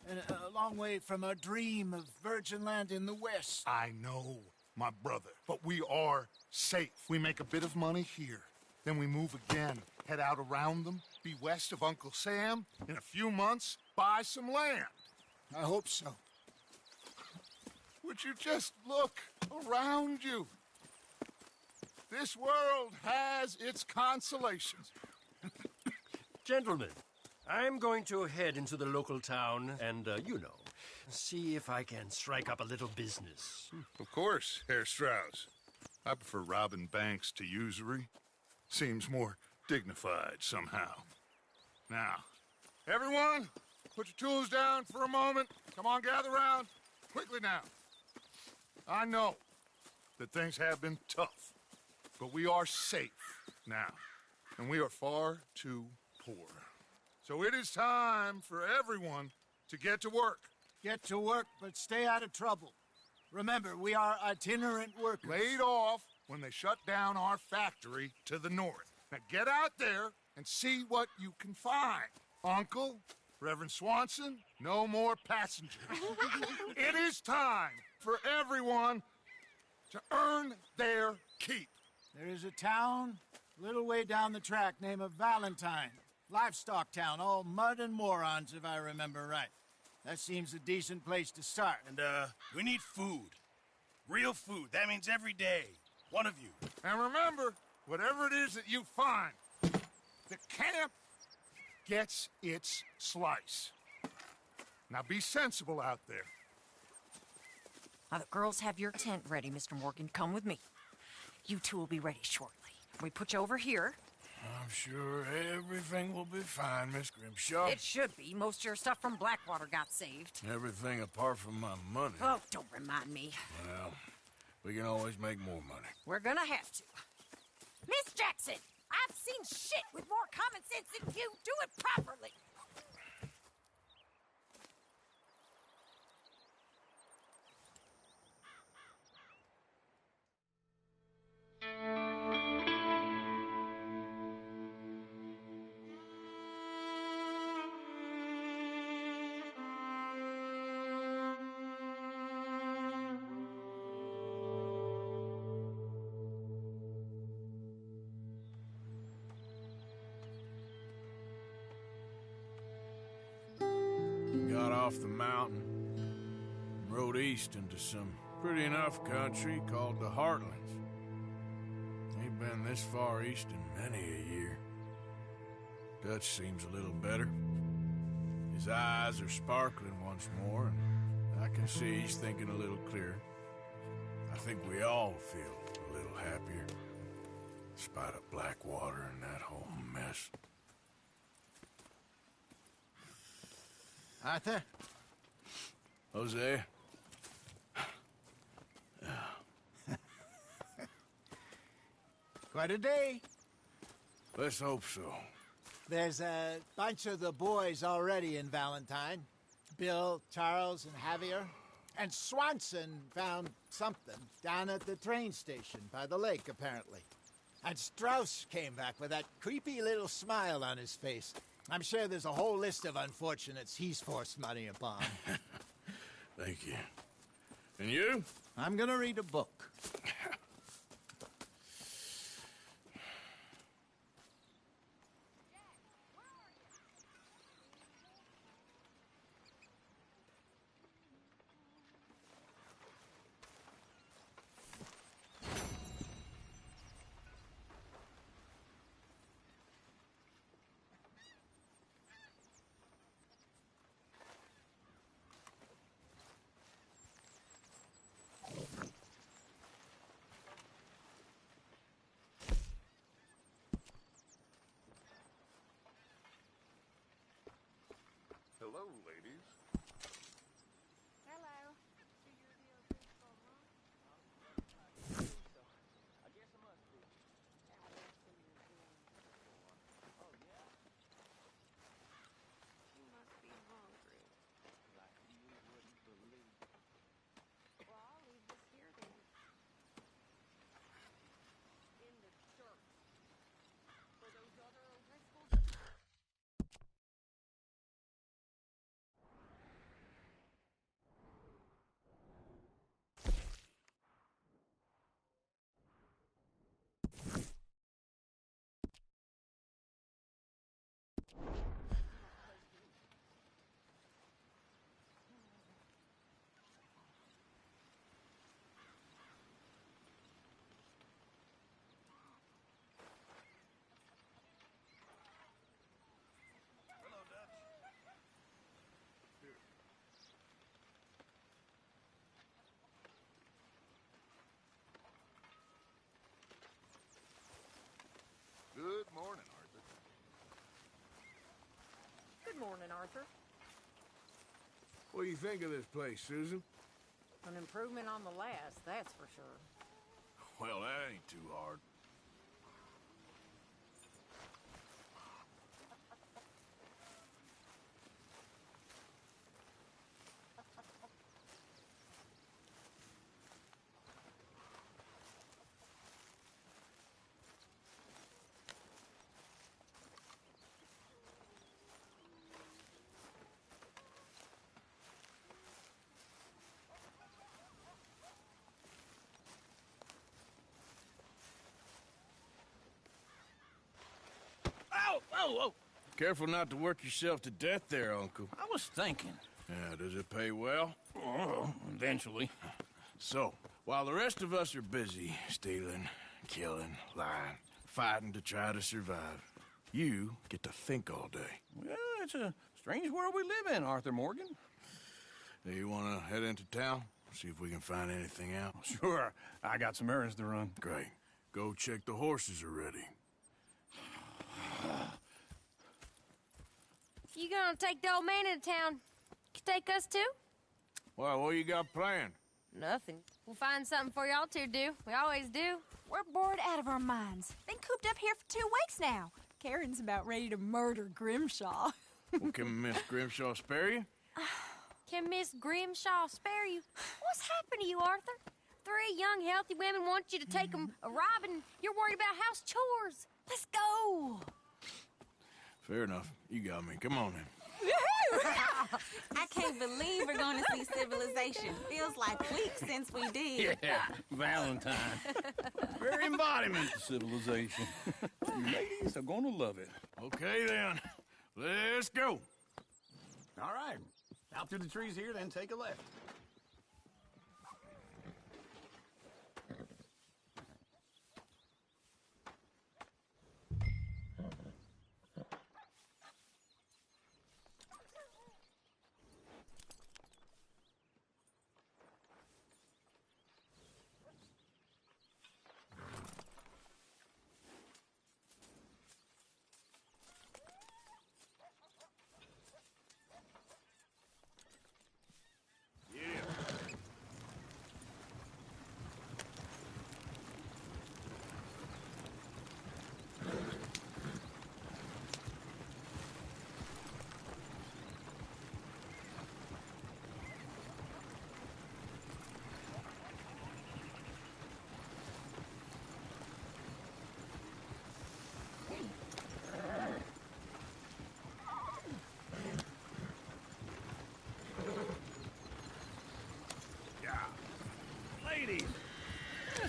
And a long way from our dream of virgin land in the west. I know, my brother. But we are safe. We make a bit of money here. Then we move again. Head out around them. Be west of Uncle Sam. In a few months, buy some land. I hope so. Would you just look around you? This world has its consolations. Gentlemen, I'm going to head into the local town and, see if I can strike up a little business. Of course, Herr Strauss. I prefer robbing banks to usury. Seems more dignified somehow. Now, everyone, put your tools down for a moment. Come on, gather round. Quickly now. I know that things have been tough, but we are safe now, and we are far too poor. So it is time for everyone to get to work. Get to work, but stay out of trouble. Remember, we are itinerant workers. Laid off when they shut down our factory to the north. Now get out there and see what you can find. Uncle, Reverend Swanson, no more passengers. It is time for everyone to earn their keep. There is a town a little way down the track named Valentine. Livestock town, all mud and morons, if I remember right. That seems a decent place to start. And, we need food. Real food. That means every day. One of you. And remember, whatever it is that you find, the camp gets its slice. Now be sensible out there. The girls have your tent ready, Mr. Morgan. Come with me. You two will be ready shortly. We put you over here. I'm sure everything will be fine, Miss Grimshaw. It should be. Most of your stuff from Blackwater got saved. Everything apart from my money. Oh, don't remind me. Well, we can always make more money. We're gonna have to. Miss Jackson, I've seen shit with more common sense than you. Do it properly. Got off the mountain, rode east into some pretty enough country called the Heartlands. Ain't been this far east in many a year. Dutch seems a little better. His eyes are sparkling once more, and I can see he's thinking a little clearer. I think we all feel a little happier, despite of Blackwater and that whole mess. Arthur? Jose? Quite a day. Let's hope so. There's a bunch of the boys already in Valentine. Bill, Charles, and Javier. And Swanson found something down at the train station by the lake, apparently. And Strauss came back with that creepy little smile on his face. I'm sure there's a whole list of unfortunates he's forced money upon. Thank you. And you? I'm gonna read a book. Hello, ladies. Hello. I guess I must be. Oh, yeah? You must be hungry. Like you wouldn't believe. Well, I'll leave this here then. In the dirt. For those other O'Driscolls. Good morning, Arthur. Good morning, Arthur. What do you think of this place, Susan? An improvement on the last, that's for sure. Well, that ain't too hard. Whoa! Careful not to work yourself to death there, Uncle. I was thinking. Yeah, does it pay well? Oh, eventually. So, while the rest of us are busy stealing, killing, lying, fighting to try to survive, you get to think all day. Well, it's a strange world we live in, Arthur Morgan. Do you want to head into town? See if we can find anything out? Sure. I got some errands to run. Great. Go check the horses are ready. You gonna take the old man into town? You take us too? Well, what you got planned? Nothing. We'll find something for y'all to do. We always do. We're bored out of our minds. Been cooped up here for 2 weeks now. Karen's about ready to murder Grimshaw. Well, can Miss Grimshaw spare you? Can Miss Grimshaw spare you? What's happened to you, Arthur? 3 young, healthy women want you to take them a robbing. You're worried about house chores. Let's go. Fair enough. You got me. Come on then. I can't believe we're going to see civilization. Feels like weeks since we did. Yeah, Valentine. Very embodiment of civilization. You ladies are gonna love it. Okay then. Let's go. All right. Out through the trees here, then take a left.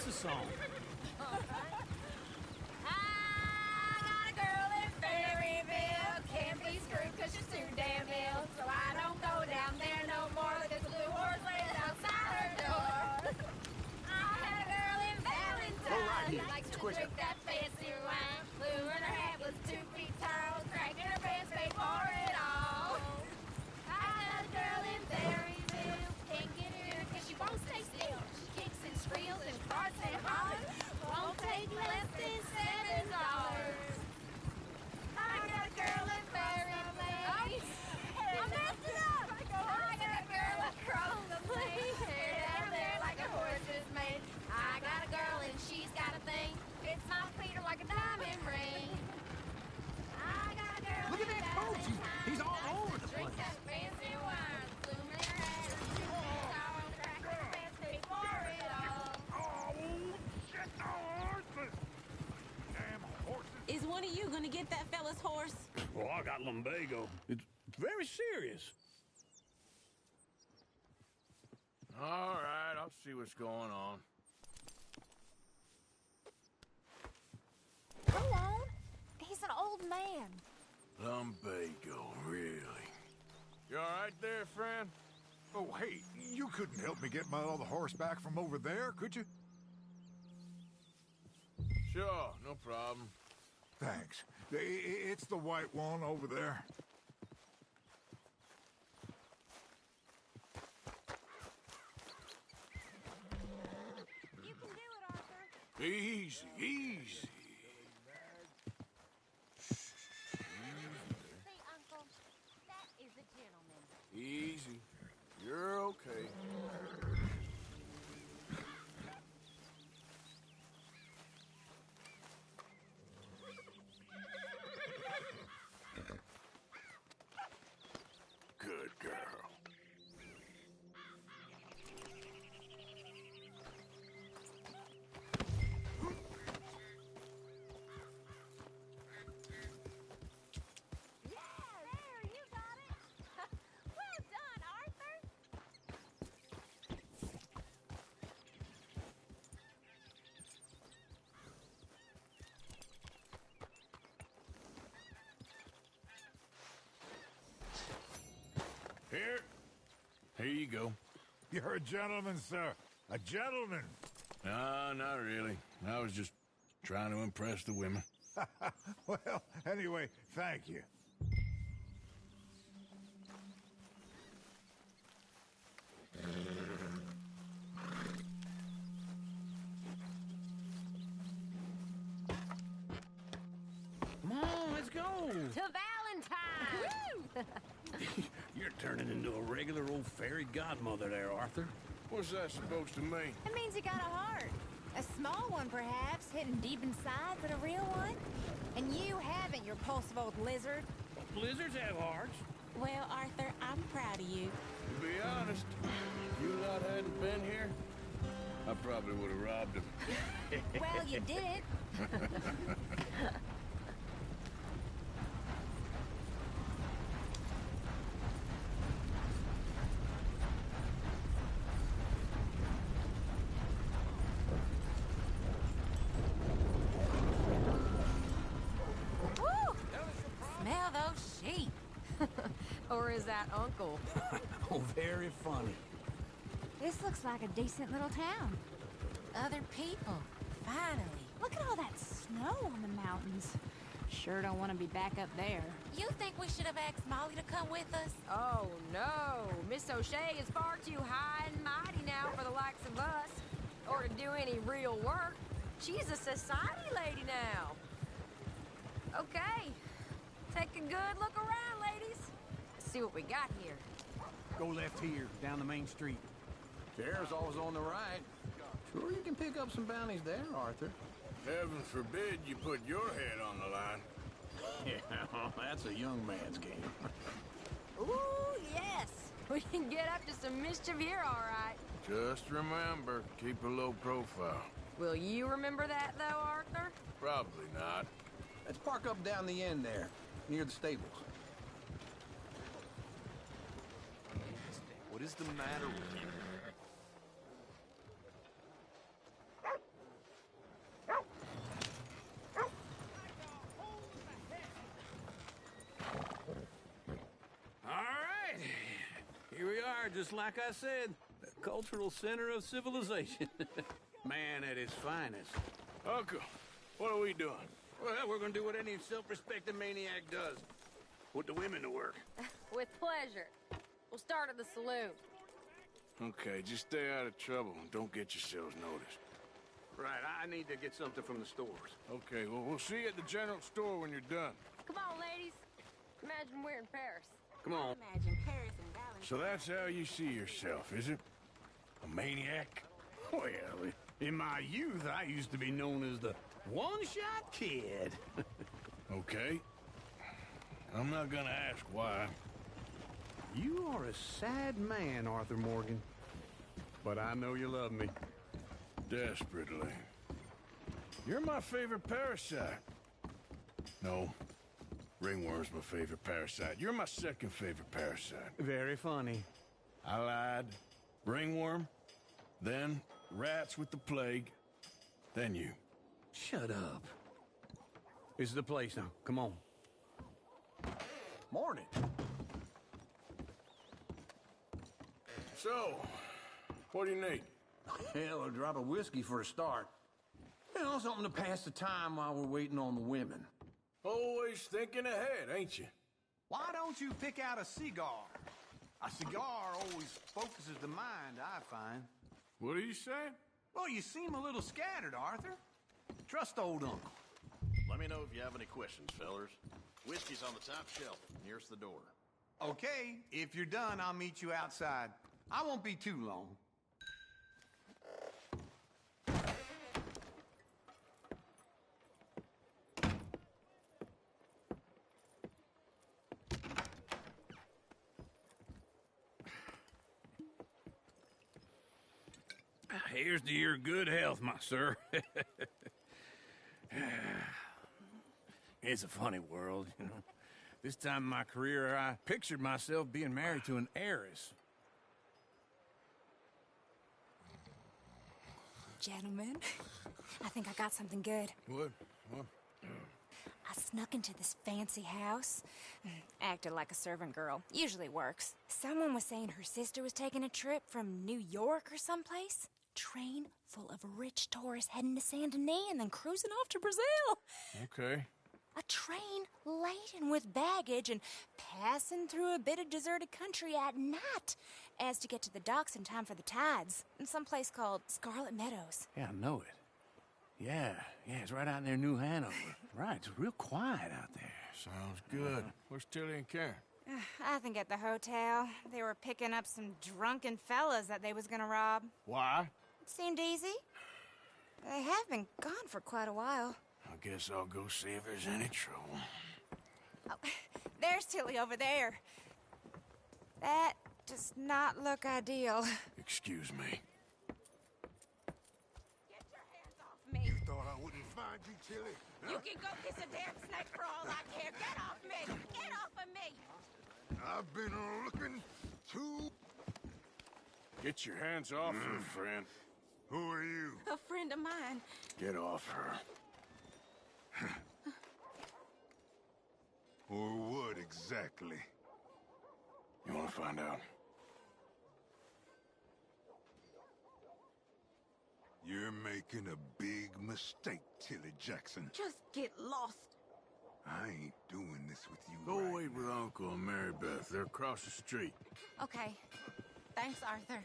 the song. I got a girl in Ferryville. Can't be screwed 'cause she's too damn ill. So I don't go down there no more. There's a blue horse laying outside her door. I had a girl in Valentine. Oh, right here. Likes to Quick. drink that fancy wine. Blue in her hat was 2 feet tall. Cracking her pants paid for it all. I got a girl in Berryville. Can't get her 'cause she won't stay still. She kicks and squeals and farts and hollers. Won't take less than $7. I got a girl in Berryville. I messed it up. I got a girl across the plain. Hair down there like a horse is made. I got a girl and she's got a thing. Fits my feet are like a diamond ring. I got a girl. Look at that coach. He's all over the Drink place. that fancy wine. Bloom in her hat. Tall, crack her pants, pay for it all. Oh, shit, the horses! Damn horses! Is one of you gonna get that fella's horse? Well, I got lumbago. It's very serious. All right, I'll see what's going on. Go on. He's an old man. Lumbago, really? You all right there, friend? Oh, hey, you couldn't help me get my other horse back from over there, could you? Sure, no problem. Thanks. It's the white one over there. You can do it, Arthur. Easy, easy. See, Uncle, that is a gentleman. Easy. You're okay. Good girl. There, you got it. Well done, Arthur. Here you go. You're a gentleman, sir. A gentleman. No, not really. I was just trying to impress the women. Well, anyway, thank you. Come on, let's go. To Valentine! You're turning into a regular old fairy godmother there, Arthur. What's that supposed to mean? It means you got a heart. A small one, perhaps, hidden deep inside, but a real one. And you haven't, you repulsive old lizard. Blizzards have hearts. Well, Arthur, I'm proud of you. To be honest, if you lot hadn't been here, I probably would have robbed him. Well, you did. Woo! Smell those sheep. Or is that Uncle? Oh, very funny. This looks like a decent little town. Other people. Finally. Look at all that snow on the mountains. Sure don't want to be back up there. You think we should have asked Molly to come with us? Oh, no. Miss O'Shea is far too high and mighty now for the likes of us. Or to do any real work. She's a society lady now. Okay. Take a good look around, ladies. See what we got here. Go left here, down the main street. Sheriff's always on the right. Sure you can pick up some bounties there, Arthur. Heaven forbid you put your head on the line. Yeah, that's a young man's game. Ooh, yes. We can get up to some mischief here, all right. Just remember, keep a low profile. Will you remember that, though, Arthur? Probably not. Let's park up down the end there, near the stables. What is the matter with you? just like I said, the cultural center of civilization. Man at his finest. Uncle, what are we doing? Well, we're gonna do what any self-respecting maniac does. Put the women to work. With pleasure. We'll start at the saloon. Okay, just stay out of trouble and don't get yourselves noticed. Right, I need to get something from the stores. Okay, well, we'll see you at the general store when you're done. Come on, ladies. Imagine we're in Paris. Come on. Imagine Paris and Valentine. So that's how you see yourself, is it? A maniac? Well, in my youth, I used to be known as the one-shot kid. Okay. I'm not gonna ask why. You are a sad man, Arthur Morgan. But I know you love me. Desperately. You're my favorite parasite. No. Ringworm's my favorite parasite. You're my second favorite parasite. Very funny. I lied. Ringworm. Then rats with the plague. Then you. Shut up. This is the place now. Come on. Morning. So, what do you need? Hell, a drop of whiskey for a start. You know, something to pass the time while we're waiting on the women. Always thinking ahead, ain't you? Why don't you pick out a cigar? A cigar always focuses the mind, I find. What are you saying? Well, you seem a little scattered, Arthur. Trust old uncle. Let me know if you have any questions, fellers. Whiskey's on the top shelf, nearest the door. Okay, if you're done, I'll meet you outside. I won't be too long. Here's to your good health, my sir. It's a funny world, you know. This time in my career, I pictured myself being married to an heiress. Gentlemen, I think I got something good. What? I snuck into this fancy house, acted like a servant girl. Usually works. Someone was saying her sister was taking a trip from New York or someplace. Train full of rich tourists heading to Saint Denis and then cruising off to Brazil. Okay. A train laden with baggage and passing through a bit of deserted country at night as to get to the docks in time for the tides in some place called Scarlet Meadows. Yeah, I know it. Yeah, it's right out near New Hanover. Right, it's real quiet out there. Sounds good. Where's Tilly and Karen? I think at the hotel. They were picking up some drunken fellas that they was gonna rob. Why? It seemed easy. They have been gone for quite a while. I guess I'll go see if there's any trouble. Oh, there's Tilly over there. That does not look ideal. Excuse me. Get your hands off me. You thought I wouldn't find you, Tilly? Huh? You can go kiss a damn snake for all I care. Get off me! Get off of me! I've been looking too... Get your hands off her, friend. Who are you? A friend of mine. Get off her. Or what exactly? You want to find out? You're making a big mistake, Tilly Jackson. Just get lost. I ain't doing this with you. Go right wait with Uncle and Mary Beth. They're across the street. Okay. Thanks, Arthur.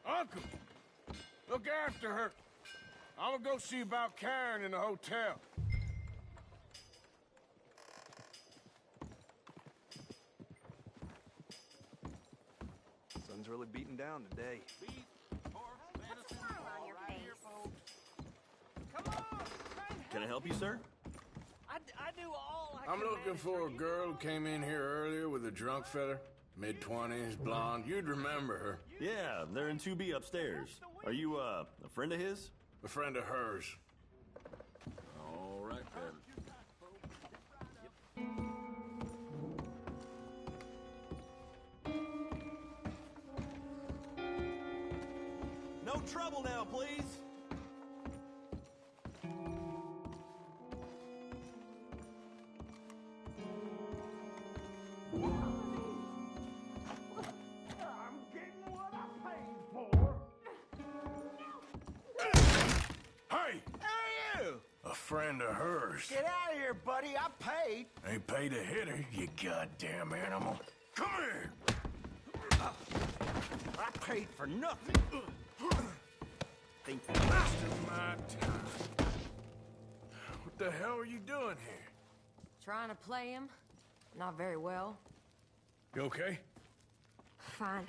Uncle! Look after her. I'm gonna go see about Karen in the hotel. Sun's really beating down today. Can I help you, sir? I do all I I'm can looking manage. for a girl who came in here earlier with a drunk fella. Mid-20s, blonde. You'd remember her. Yeah, they're in 2B upstairs. Are you, a friend of his? A friend of hers. All right, then. No trouble now, please. friend of hers. Get out of here, buddy. I paid. Ain't paid a hitter, you goddamn animal. Come here! I paid for nothing. Think Wasting my time. What the hell are you doing here? Trying to play him. Not very well. You okay? Fine.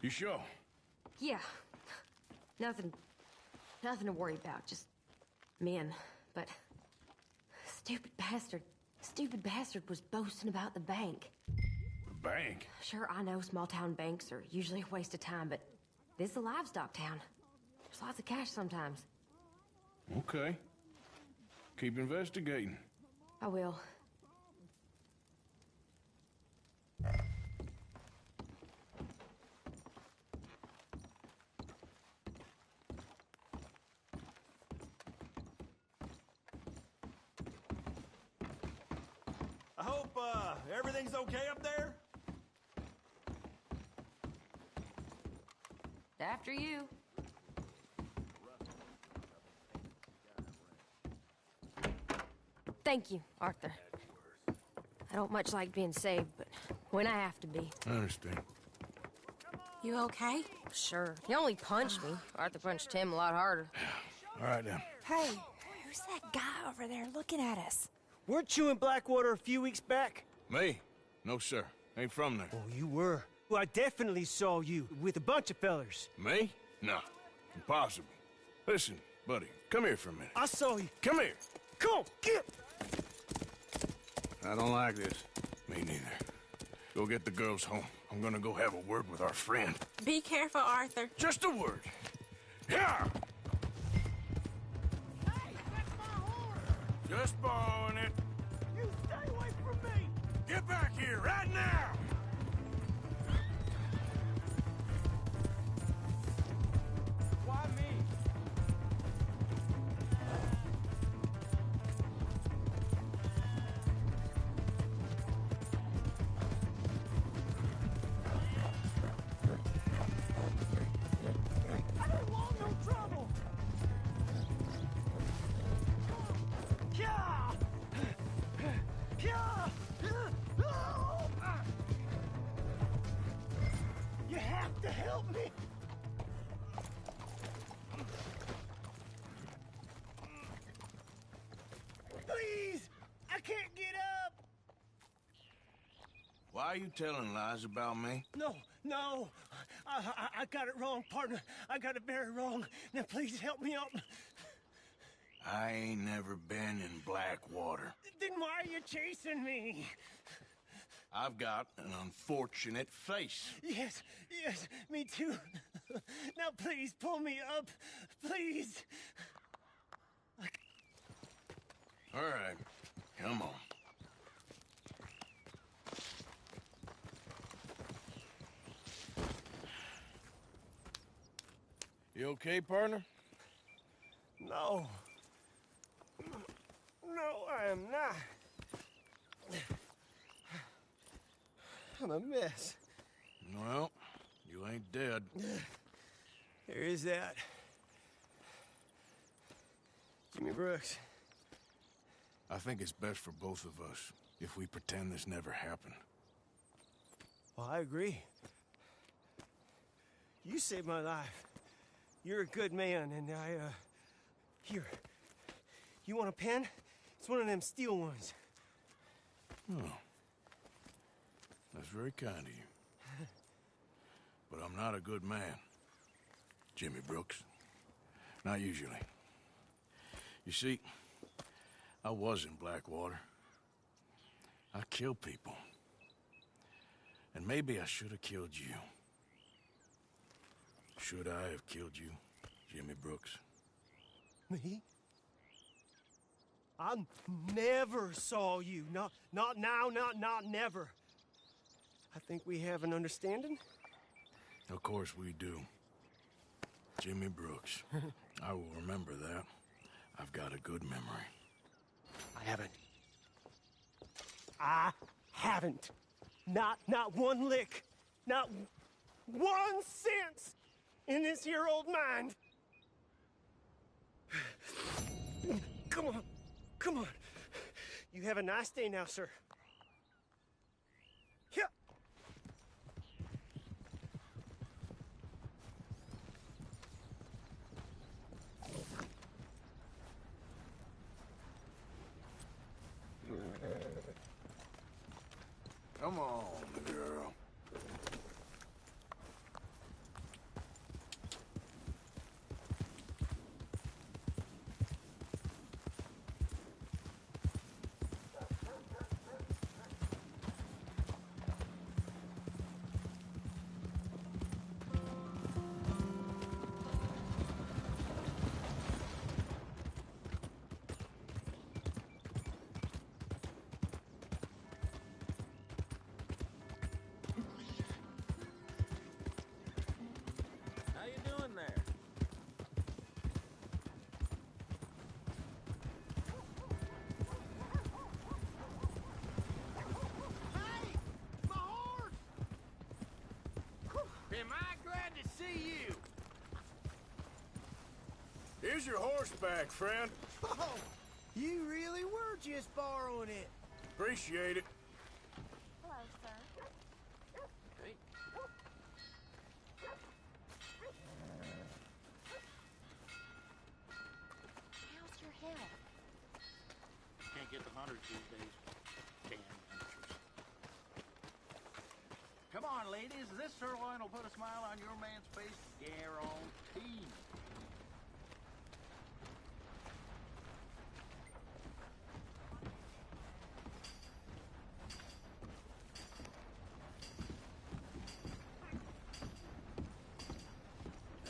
You sure? Yeah. Nothing to worry about. Just men. But stupid bastard was boasting about the bank. The bank? Sure, I know small town banks are usually a waste of time, but this is a livestock town. There's lots of cash sometimes. Okay. Keep investigating. I will. I hope, everything's okay up there? After you. Thank you, Arthur. I don't much like being saved, but when I have to be. I understand. You okay? Sure. He only punched me. Arthur punched him a lot harder. All right, then. Hey, who's that guy over there looking at us? Weren't you in Blackwater a few weeks back? Me? No, sir. Ain't from there. Oh, you were. Well, I definitely saw you with a bunch of fellers. Me? No. Impossible. Listen, buddy, come here for a minute. I saw you. Come here. Come on, get! I don't like this. Me neither. Go get the girls home. I'm gonna go have a word with our friend. Be careful, Arthur. Just a word. Yeah! Hey, that's my horse! Just borrowing it. You stay away from me! Get back here right now! Why me? I don't want no trouble! Yeah! Yeah! You have to help me! Please! I can't get up! Why are you telling lies about me? No, no! I got it wrong, partner. I got it very wrong. Now please help me up. I ain't never been in Blackwater. Then why are you chasing me? I've got an unfortunate face. Yes, yes, me too. Now please pull me up. Please. All right, come on. You okay, partner? No. No, I am not. I'm a mess. Well, you ain't dead. There is that. Jimmy Brooks. I think it's best for both of us if we pretend this never happened. Well, I agree. You saved my life. You're a good man, and here. You want a pen? It's one of them steel ones. Oh. That's very kind of you. But I'm not a good man, Jimmy Brooks. Not usually. You see, I was in Blackwater. I killed people. And maybe I should have killed you. Should I have killed you, Jimmy Brooks? Me? I never saw you. Not now, not never. I think we have an understanding. Of course we do. Jimmy Brooks. I will remember that. I've got a good memory. I haven't. Not one lick. Not 1 cent in this here old mind. Come on. come on. You have a nice day now, sir. Yeah. Come on, girl. How you doing there? Hey! My horse! Am I glad to see you? Here's your horseback, friend. Oh, you really were just borrowing it. Appreciate it. Hello, sir. Hey. How's your health? Can't get the hunters these days. Damn amateurs. Come on, ladies. This sirloin will put a smile on your man's face. Guaranteed.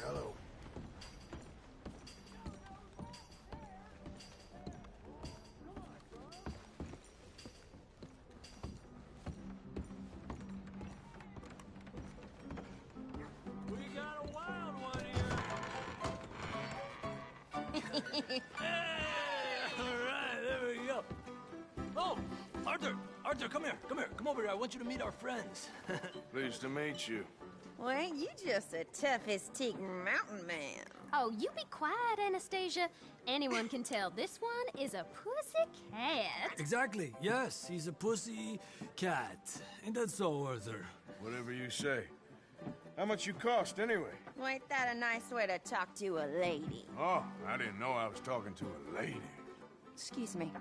Hello. We got a wild one here. All right, there we go. Oh, Arthur, come here, come over here. I want you to meet our friends. Pleased to meet you. Well, ain't you just a tough as teak mountain man? Oh, you be quiet, Anastasia. Anyone can tell this one is a pussy cat. Exactly. Yes, he's a pussy cat. Ain't that so, Arthur? Whatever you say. How much you cost, anyway? Well, ain't that a nice way to talk to a lady? Oh, I didn't know I was talking to a lady. Excuse me.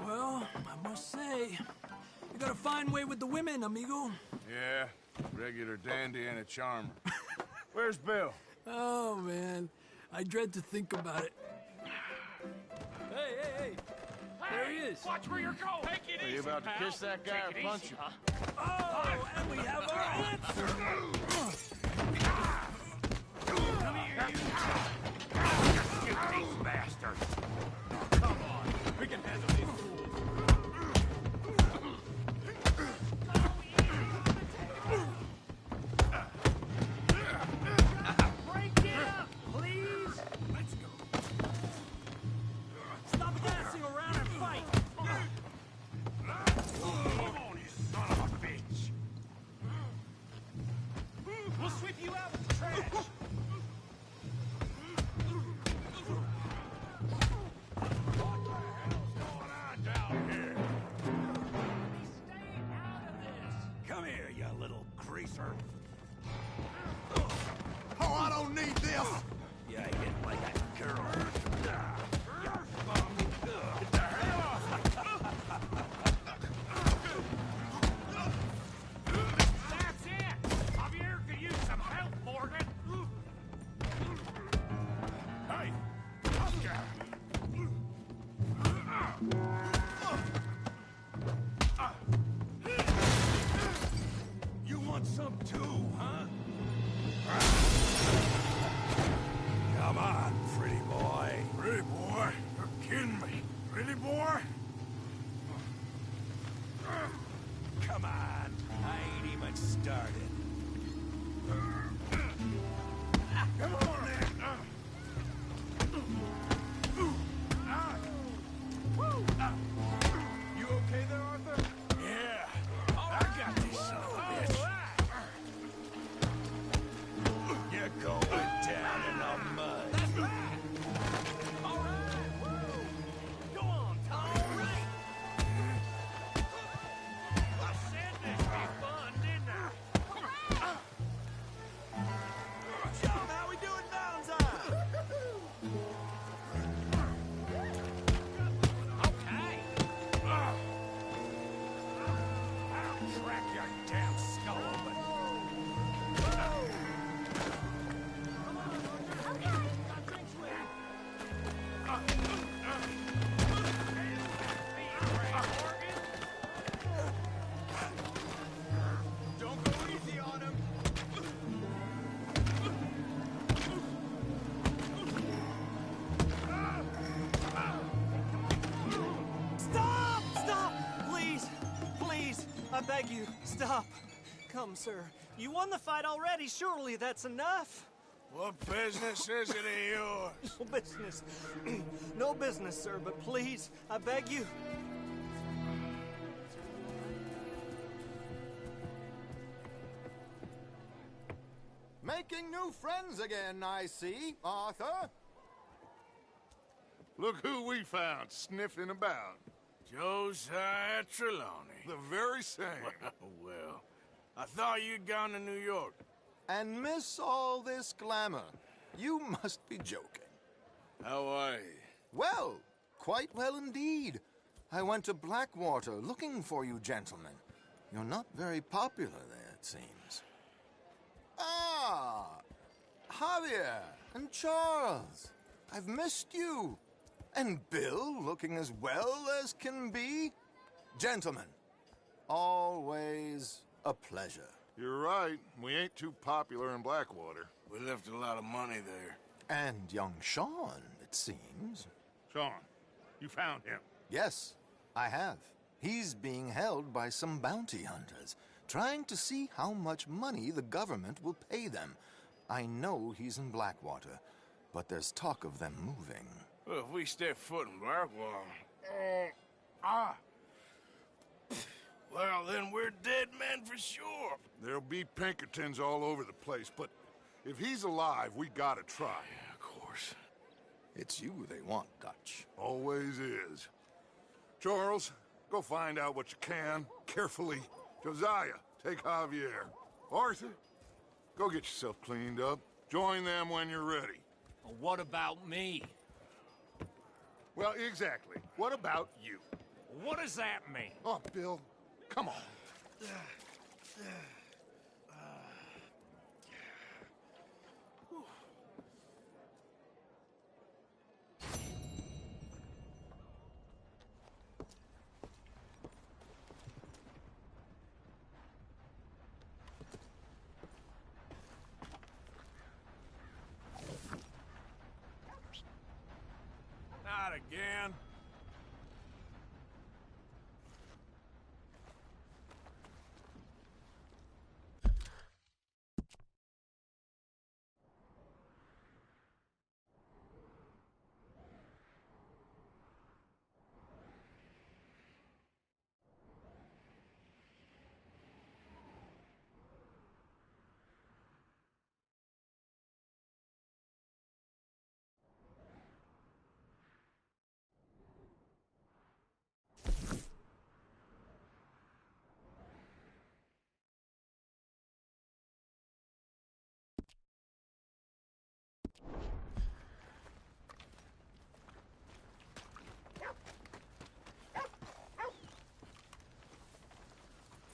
Well, I must say, you got a fine way with the women, amigo. Yeah, regular dandy and a charmer. Where's Bill? Oh, man. I dread to think about it. Hey! There he is. Watch where you're going. Take it Are you about to kiss that guy or punch him? Oh, and we have our answer. Come here, you these bastards. Come on. We can handle these fools. Break it up, please. Let's go. Stop dancing around and fight. Come on, you son of a bitch. We'll sweep you out with the trash. What the hell's going on down here? Stay out of this. Come here, you little greaser. Oh, I don't need this! Yeah, I get like a girl. Get the hell off! That's it! Javier could use some help, Morgan! Hey! Tough guy! You want some too, huh? beg you, stop. Come, sir. You won the fight already. Surely that's enough. What business is it of yours? No business. No business, sir, but please, I beg you. Making new friends again, I see, Arthur. Look who we found sniffing about. Josiah Trelawney. The very same. Well, I thought you'd gone to New York. And miss all this glamour. You must be joking. How are you? Well, quite well indeed. I went to Blackwater looking for you gentlemen. You're not very popular there, it seems. Ah, Javier and Charles. I've missed you. And Bill looking as well as can be. Gentlemen, always a pleasure. You're right. We ain't too popular in Blackwater. We left a lot of money there. And young Sean, it seems. Sean, you found him? Yes, I have. He's being held by some bounty hunters, trying to see how much money the government will pay them. I know he's in Blackwater, but there's talk of them moving. Well, if we step foot in Blackwater... Well, then we're dead men for sure. There'll be Pinkertons all over the place, but if he's alive, we gotta try. Yeah, of course. It's you they want, Dutch. Always is. Charles, go find out what you can, carefully. Josiah, take Javier. Arthur, go get yourself cleaned up. Join them when you're ready. Well, what about me? Well, exactly. What about you? What does that mean? Oh, Bill, come on. Not again.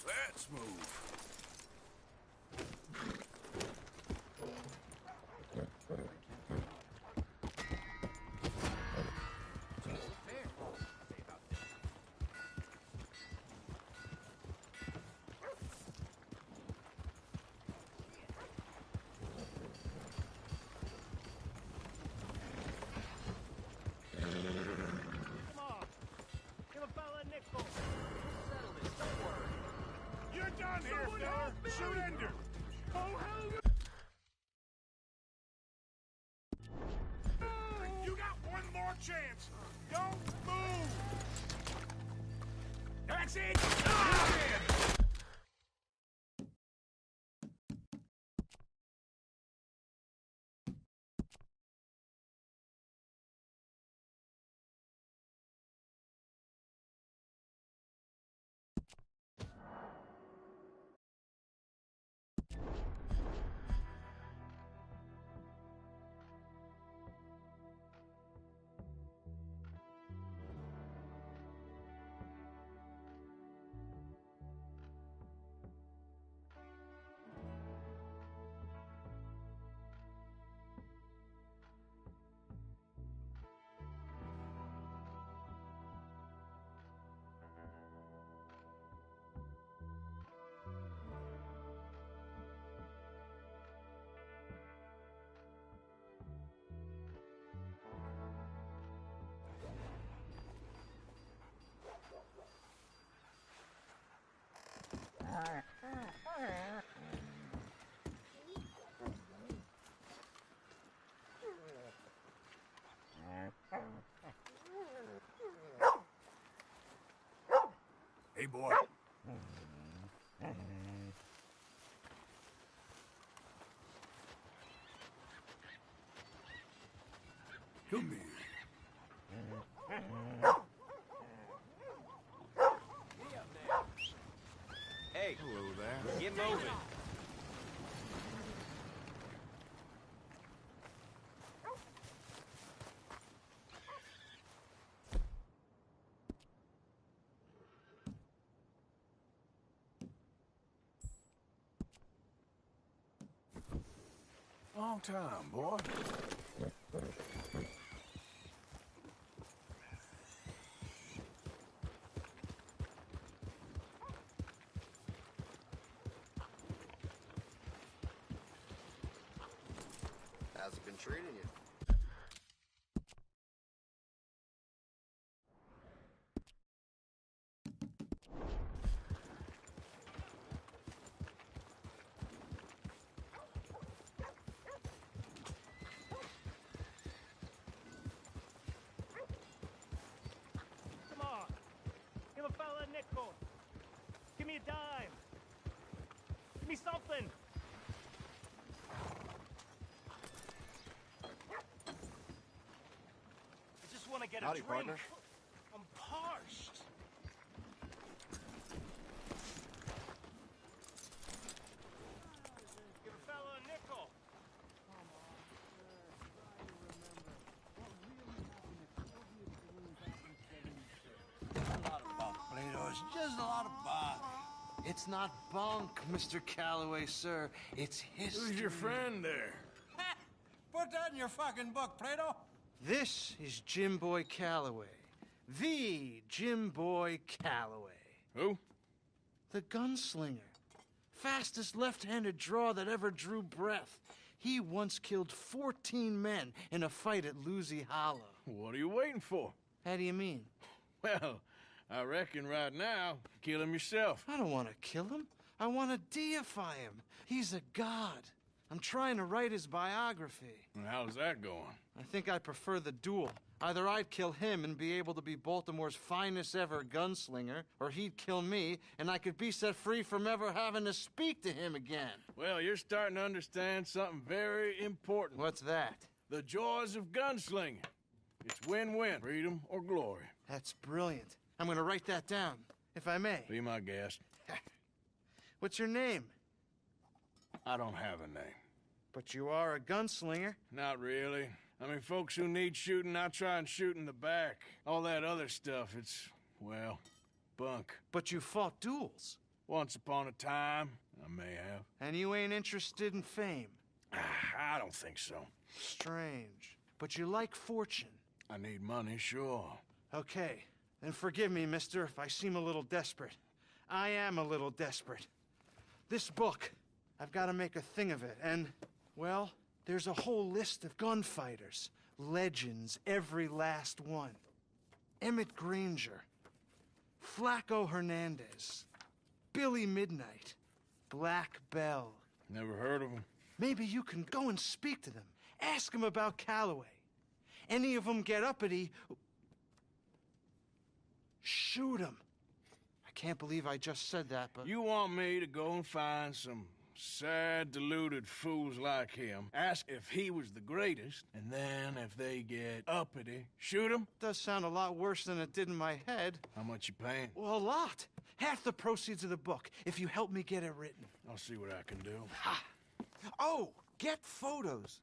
Let's move. You're done here, fella. Surrender. Oh, hell no. You got one more chance. Don't move. That's it. Come here. Hey. Hello there. Get moving. Long time, boy. How's it been treating you? Come on. Give a fella a nickel. Give me a dime. Give me something. I just want to get Howdy, a drink. partner. I'm parched. Give a fella a nickel. Plato, it's just a lot of bunk. It's not bunk, Mr. Calloway, sir. It's history. Who's your friend there? Put that in your fucking book, Plato. This is Jim Boy Calloway. The Jim Boy Calloway. Who? The gunslinger. Fastest left-handed draw that ever drew breath. He once killed 14 men in a fight at Lucy Hollow. What are you waiting for? How do you mean? Well, I reckon right now, kill him yourself. I don't want to kill him. I want to deify him. He's a god. I'm trying to write his biography. And how's that going? I think I prefer the duel. Either I'd kill him and be able to be Baltimore's finest ever gunslinger, or he'd kill me and I could be set free from ever having to speak to him again. Well, you're starting to understand something very important. What's that? The joys of gunslinging. It's win-win, freedom or glory. That's brilliant. I'm going to write that down, if I may. Be my guest. What's your name? I don't have a name. But you are a gunslinger. Not really. I mean, folks who need shooting, I try and shoot in the back. All that other stuff, it's, well, bunk. But you fought duels. Once upon a time, I may have. And you ain't interested in fame. I don't think so. Strange. But you like fortune. I need money, sure. Okay. Then forgive me, mister, if I seem a little desperate. I am a little desperate. This book, I've got to make a thing of it, and, well, there's a whole list of gunfighters. Legends, every last one. Emmett Granger. Flaco Hernandez. Billy Midnight. Black Bell. Never heard of them. Maybe you can go and speak to them. Ask them about Calloway. Any of them get uppity, shoot them. I can't believe I just said that, but... You want me to go and find some sad, deluded fools like him, ask if he was the greatest, and then if they get uppity, shoot him? Does sound a lot worse than it did in my head. How much you paying? Well, a lot. Half the proceeds of the book, if you help me get it written. I'll see what I can do. Ha! Oh, get photos.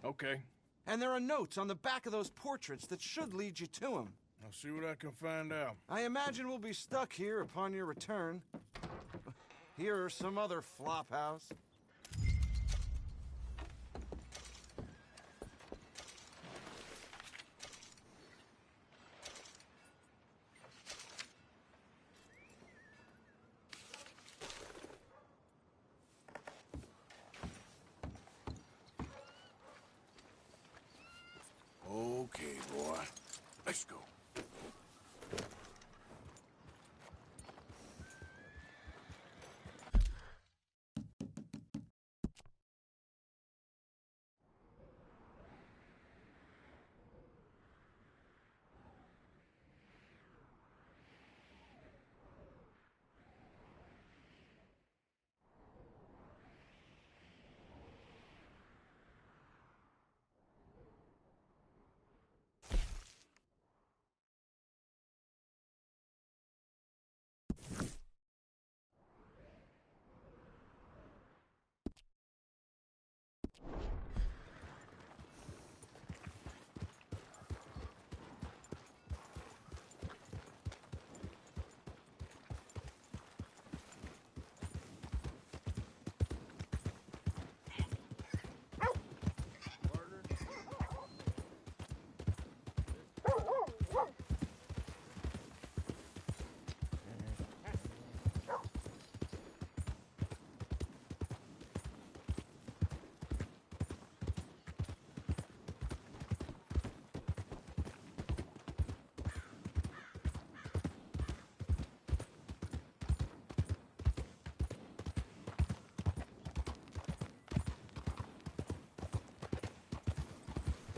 Okay. And there are notes on the back of those portraits that should lead you to him. I'll see what I can find out. I imagine we'll be stuck here upon your return. Here or some other flop house. Okay, boy. Let's go.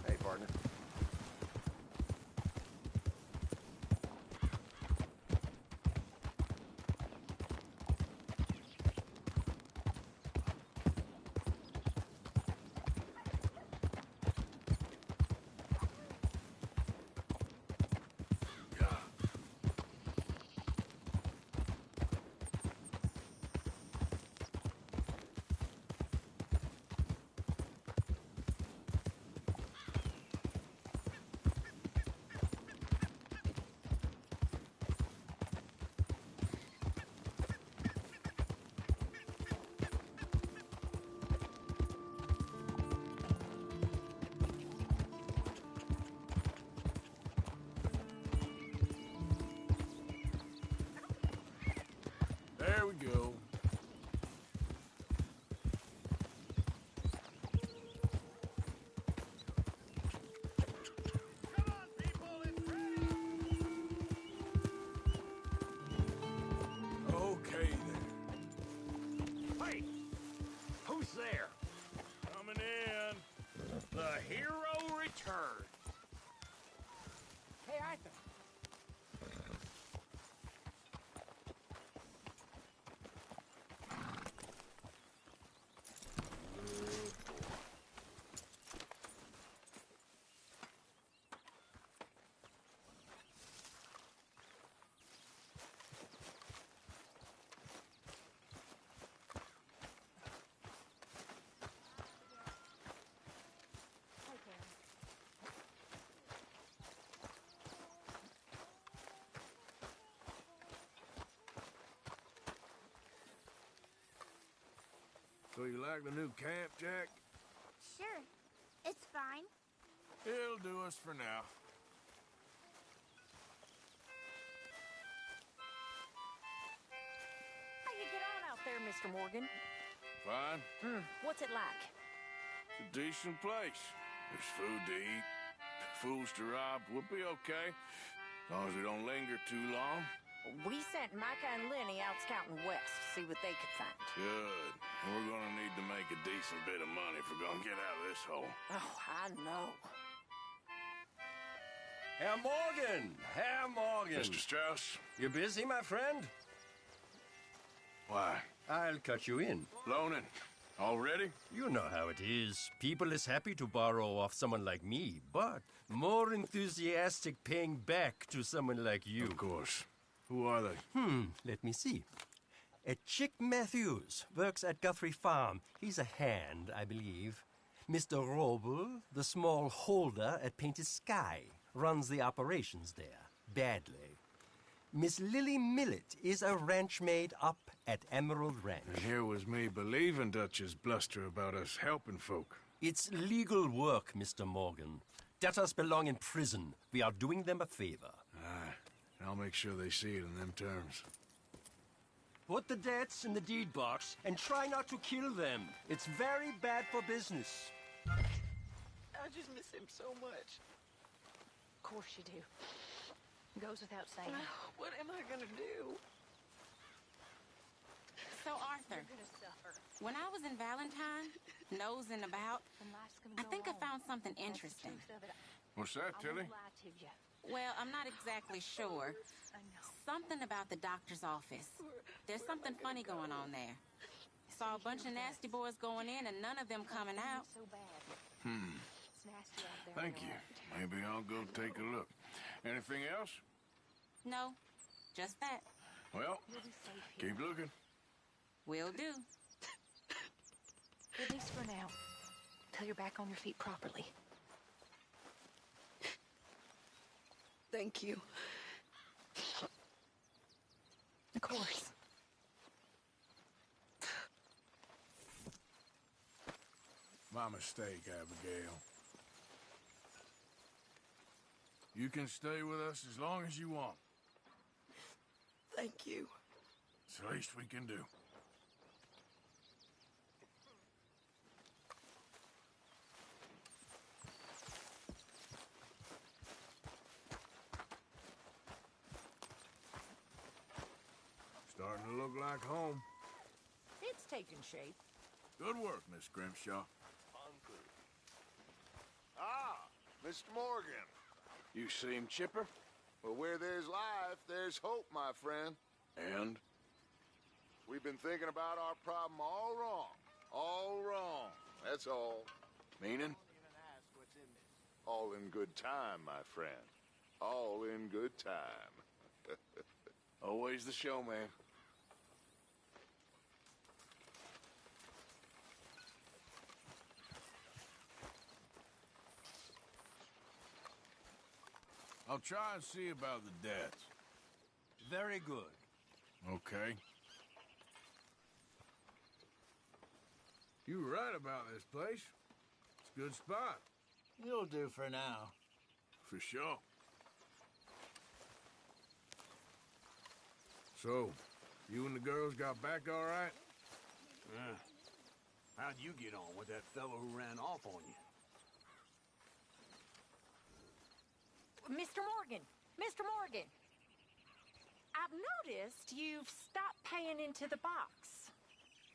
Hey, partner. There we go. Okay then. Hey! Who's there? Coming in. The hero returned. Hey, Arthur. So you like the new camp, Jack? Sure. It's fine. It'll do us for now. How you get on out there, Mr. Morgan? Fine. What's it like? It's a decent place. There's food to eat, fools to rob. We'll be okay. As long as we don't linger too long. We sent Micah and Lenny out scouting west to see what they could find. Good. And we're gonna need to make a decent bit of money if we're gonna get out of this hole. Oh, I know. Herr Morgan! Herr Morgan! Mr. Strauss? You busy, my friend? Why? I'll cut you in. Loaning. Already? You know how it is. People is happy to borrow off someone like me, but more enthusiastic paying back to someone like you. Of course. Who are they? Let me see. Chick Matthews works at Guthrie Farm. He's a hand, I believe. Mr. Roble, the small holder at Painted Sky, runs the operations there, badly. Miss Lily Millet is a ranch maid up at Emerald Ranch. And here was me believing Dutch's bluster about us helping folk. It's legal work, Mr. Morgan. Debtors belong in prison. We are doing them a favor. Aye. I'll make sure they see it in them terms. Put the debts in the deed box and try not to kill them. It's very bad for business. I just miss him so much. Of course you do. Goes without saying. What am I gonna do? So, Arthur, when I was in Valentine, nosing about, I think I found something interesting. What's that, Tilly? Well, I'm not exactly sure. Something about the doctor's office. There's something funny going on there. Saw a bunch of nasty boys going in and none of them coming out. Thank you. Maybe I'll go take a look. Anything else? No, just that. Well, keep looking. Will do. At least for now. Till you're back on your feet properly. Thank you. Of course. My mistake, Abigail. You can stay with us as long as you want. Thank you. It's the least we can do. Starting to look like home. It's taking shape. Good work, Miss Grimshaw. Ah, Mr. Morgan. You seem chipper. Well, where there's life, there's hope, my friend. And? We've been thinking about our problem all wrong. All wrong. That's all. Meaning? All in good time, my friend. All in good time. Always the showman. I'll try and see about the debts. Very good. Okay. You were right about this place. It's a good spot. You'll do for now. For sure. So, you and the girls got back all right? How'd you get on with that fellow who ran off on you? Mr. Morgan! Mr. Morgan! I've noticed you've stopped paying into the box.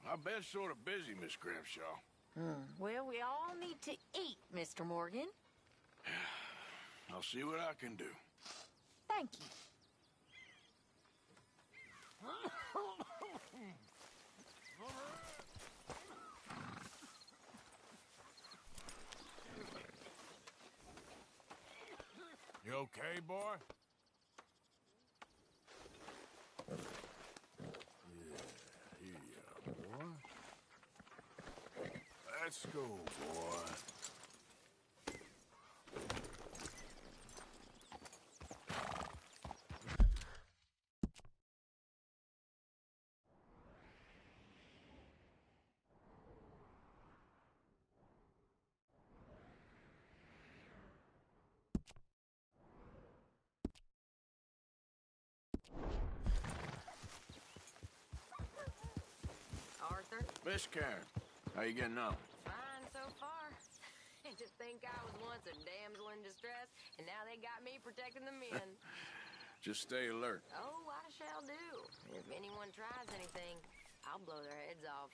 I've been sort of busy, Miss Grimshaw. Well, we all need to eat, Mr. Morgan. I'll see what I can do. Thank you. You okay, boy? Yeah, here you are, boy. Let's go, boy. Arthur? Miss Karen, how you getting on? Fine so far. And to think I was once a damsel in distress, and now they got me protecting the men. Just stay alert. Oh, I shall do. If anyone tries anything, I'll blow their heads off.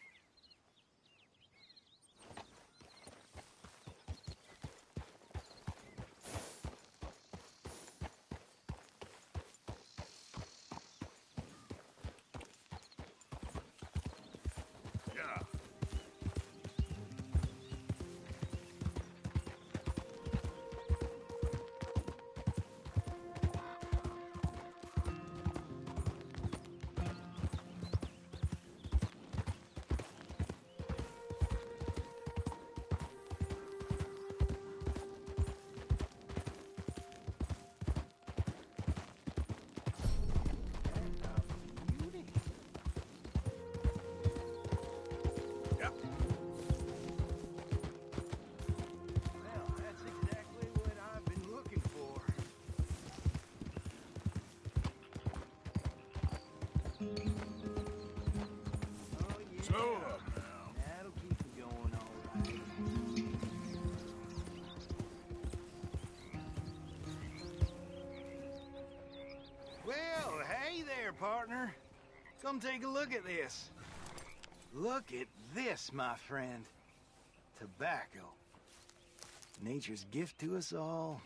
Yeah. Well, that's exactly what I've been looking for. Oh, yeah. So, That'll keep it going all right. Well, hey there, partner. Come take a look at this. Look at this, my friend. Tobacco. Nature's gift to us all.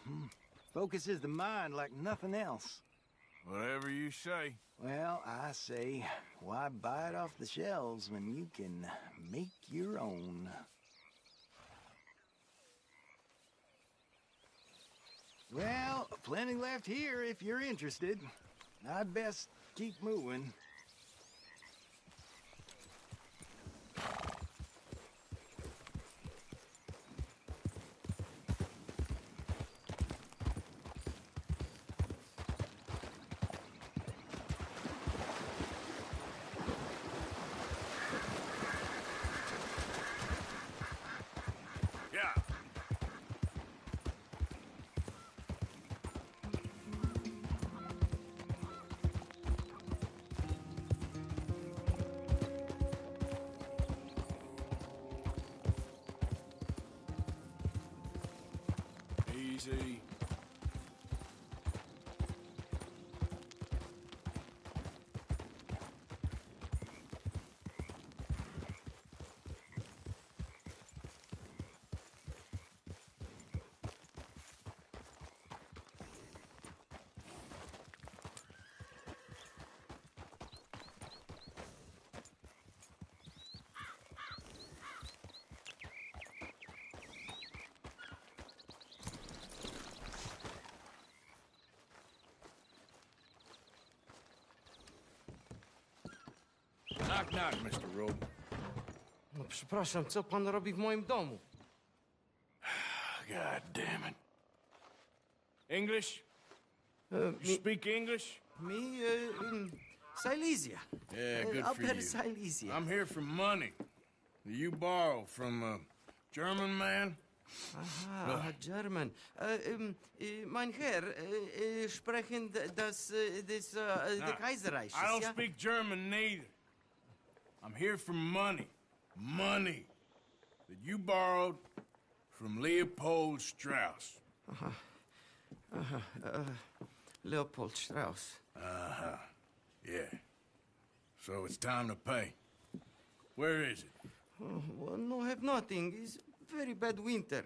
Focuses the mind like nothing else. whatever you say. Well, I say, why buy it off the shelves when you can make your own? Well, plenty left here if you're interested. I'd best keep moving. Easy. Knock, knock, Mr. Robe. No przepraszam, co pan robi w moim domu? God damn it. English? You speak English? Me, Silesia. Yeah, good for Upper you. Silesia. I'm here for money. You borrow from a German man? Aha, German. Mein Herr, sprechen the Kaiserreich. I don't speak German neither. I'm here for money. Money that you borrowed from Leopold Strauss. Leopold Strauss. Yeah. So it's time to pay. Where is it? Oh, well, no, have nothing. It's very bad winter.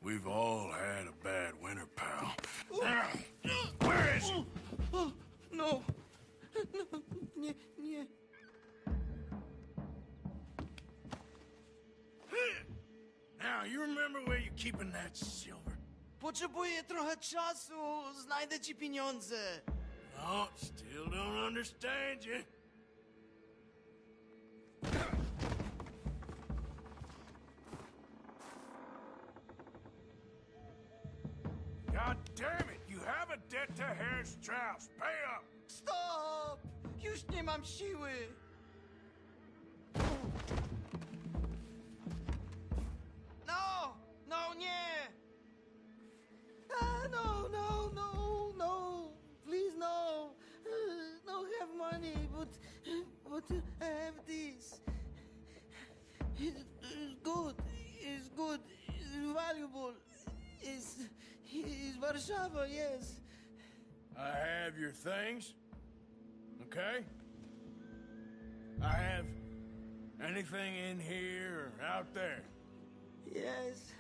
We've all had a bad winter, pal. Where is it? Oh, no. No, nie. Now, you remember where you're keeping that silver? Potrzebuję trochę czasu. Znajdę ci pieniądze. No, still don't understand you. God damn it! You have a debt to Herr Strauss. Pay up! Stop! Już nie mam siły. No, nie! No. Please, no. No have money, but I have this. It's good. It's good. It's valuable. It's Warszawa, yes. I have your things, okay? I have anything in here or out there. Yes.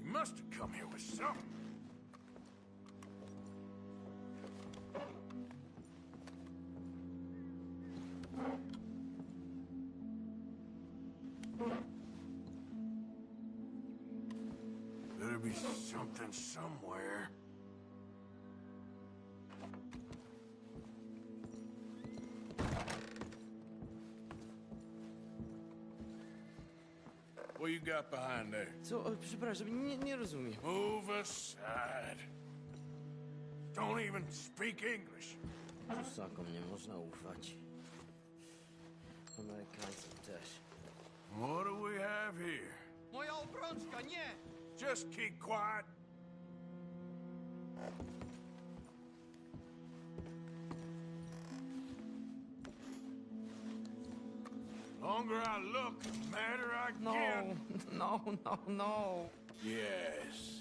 You must have come here with something. Better be something somewhere. What you got behind there? Co? Przepraszam, nie rozumiem. Move aside. Don't even speak English. Prusakom nie można ufać. Amerykańcom też. What do we have here? Moja obrączka, nie! Just keep quiet. Longer I look, the madder I get. No. Yes.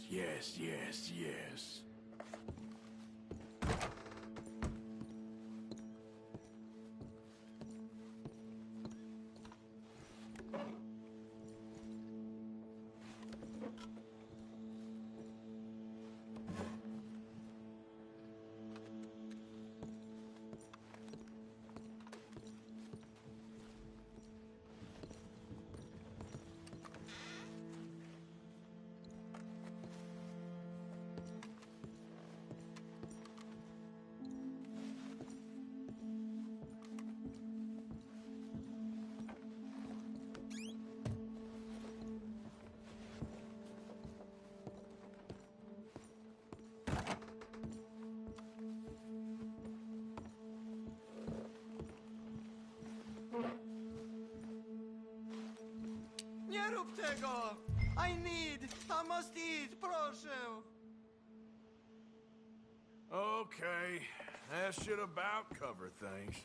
help take off. I must eat, proszę. Okay, that should about cover things.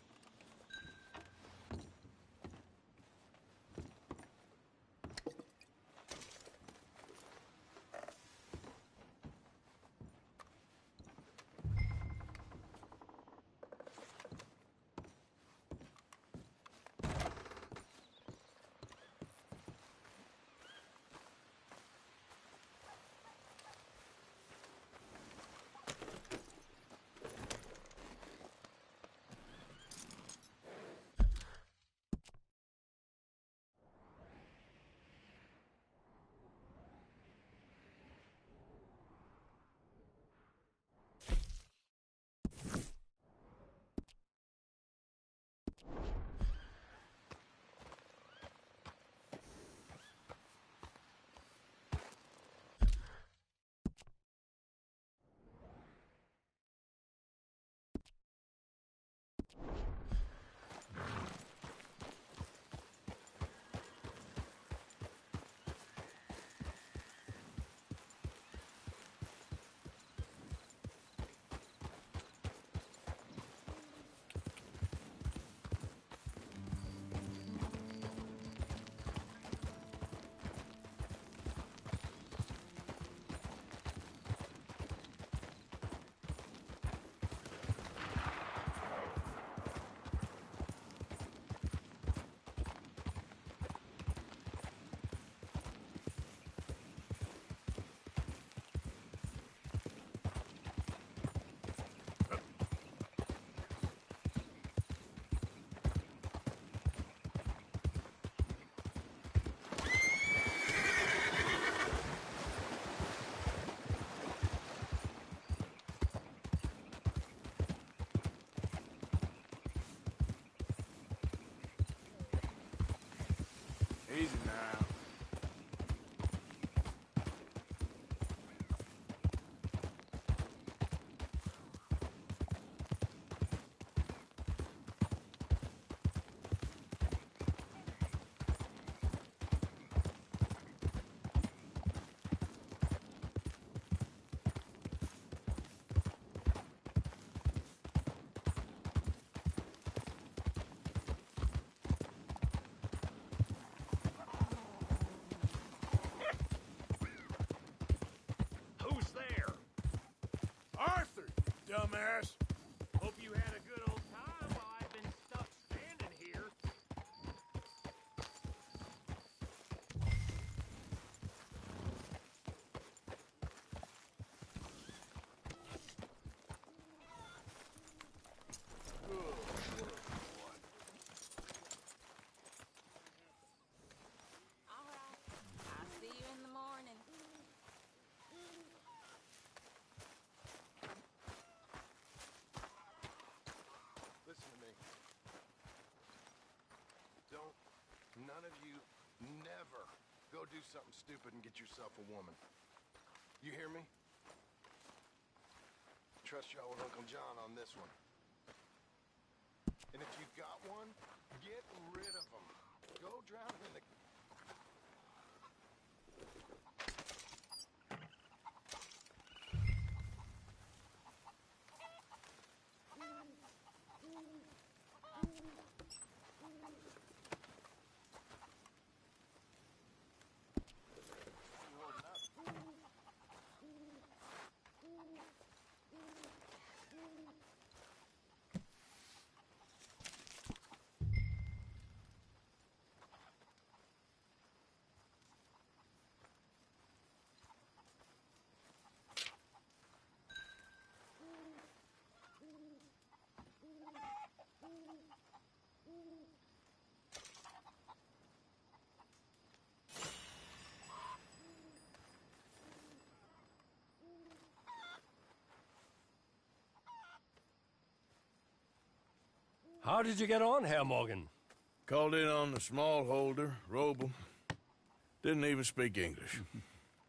Easy now. Who's there? Arthur, you dumbass! Hope you had a good old time while I've been stuck standing here. All right. I'll see you in the morning. Listen to me. Don't, none of you, never go do something stupid and get yourself a woman. You hear me? Trust y'all with Uncle John on this one. And if you've got one, get rid of them. Go drown in the... How did you get on, Herr Morgan? Called in on the small holder, Roble. Didn't even speak English.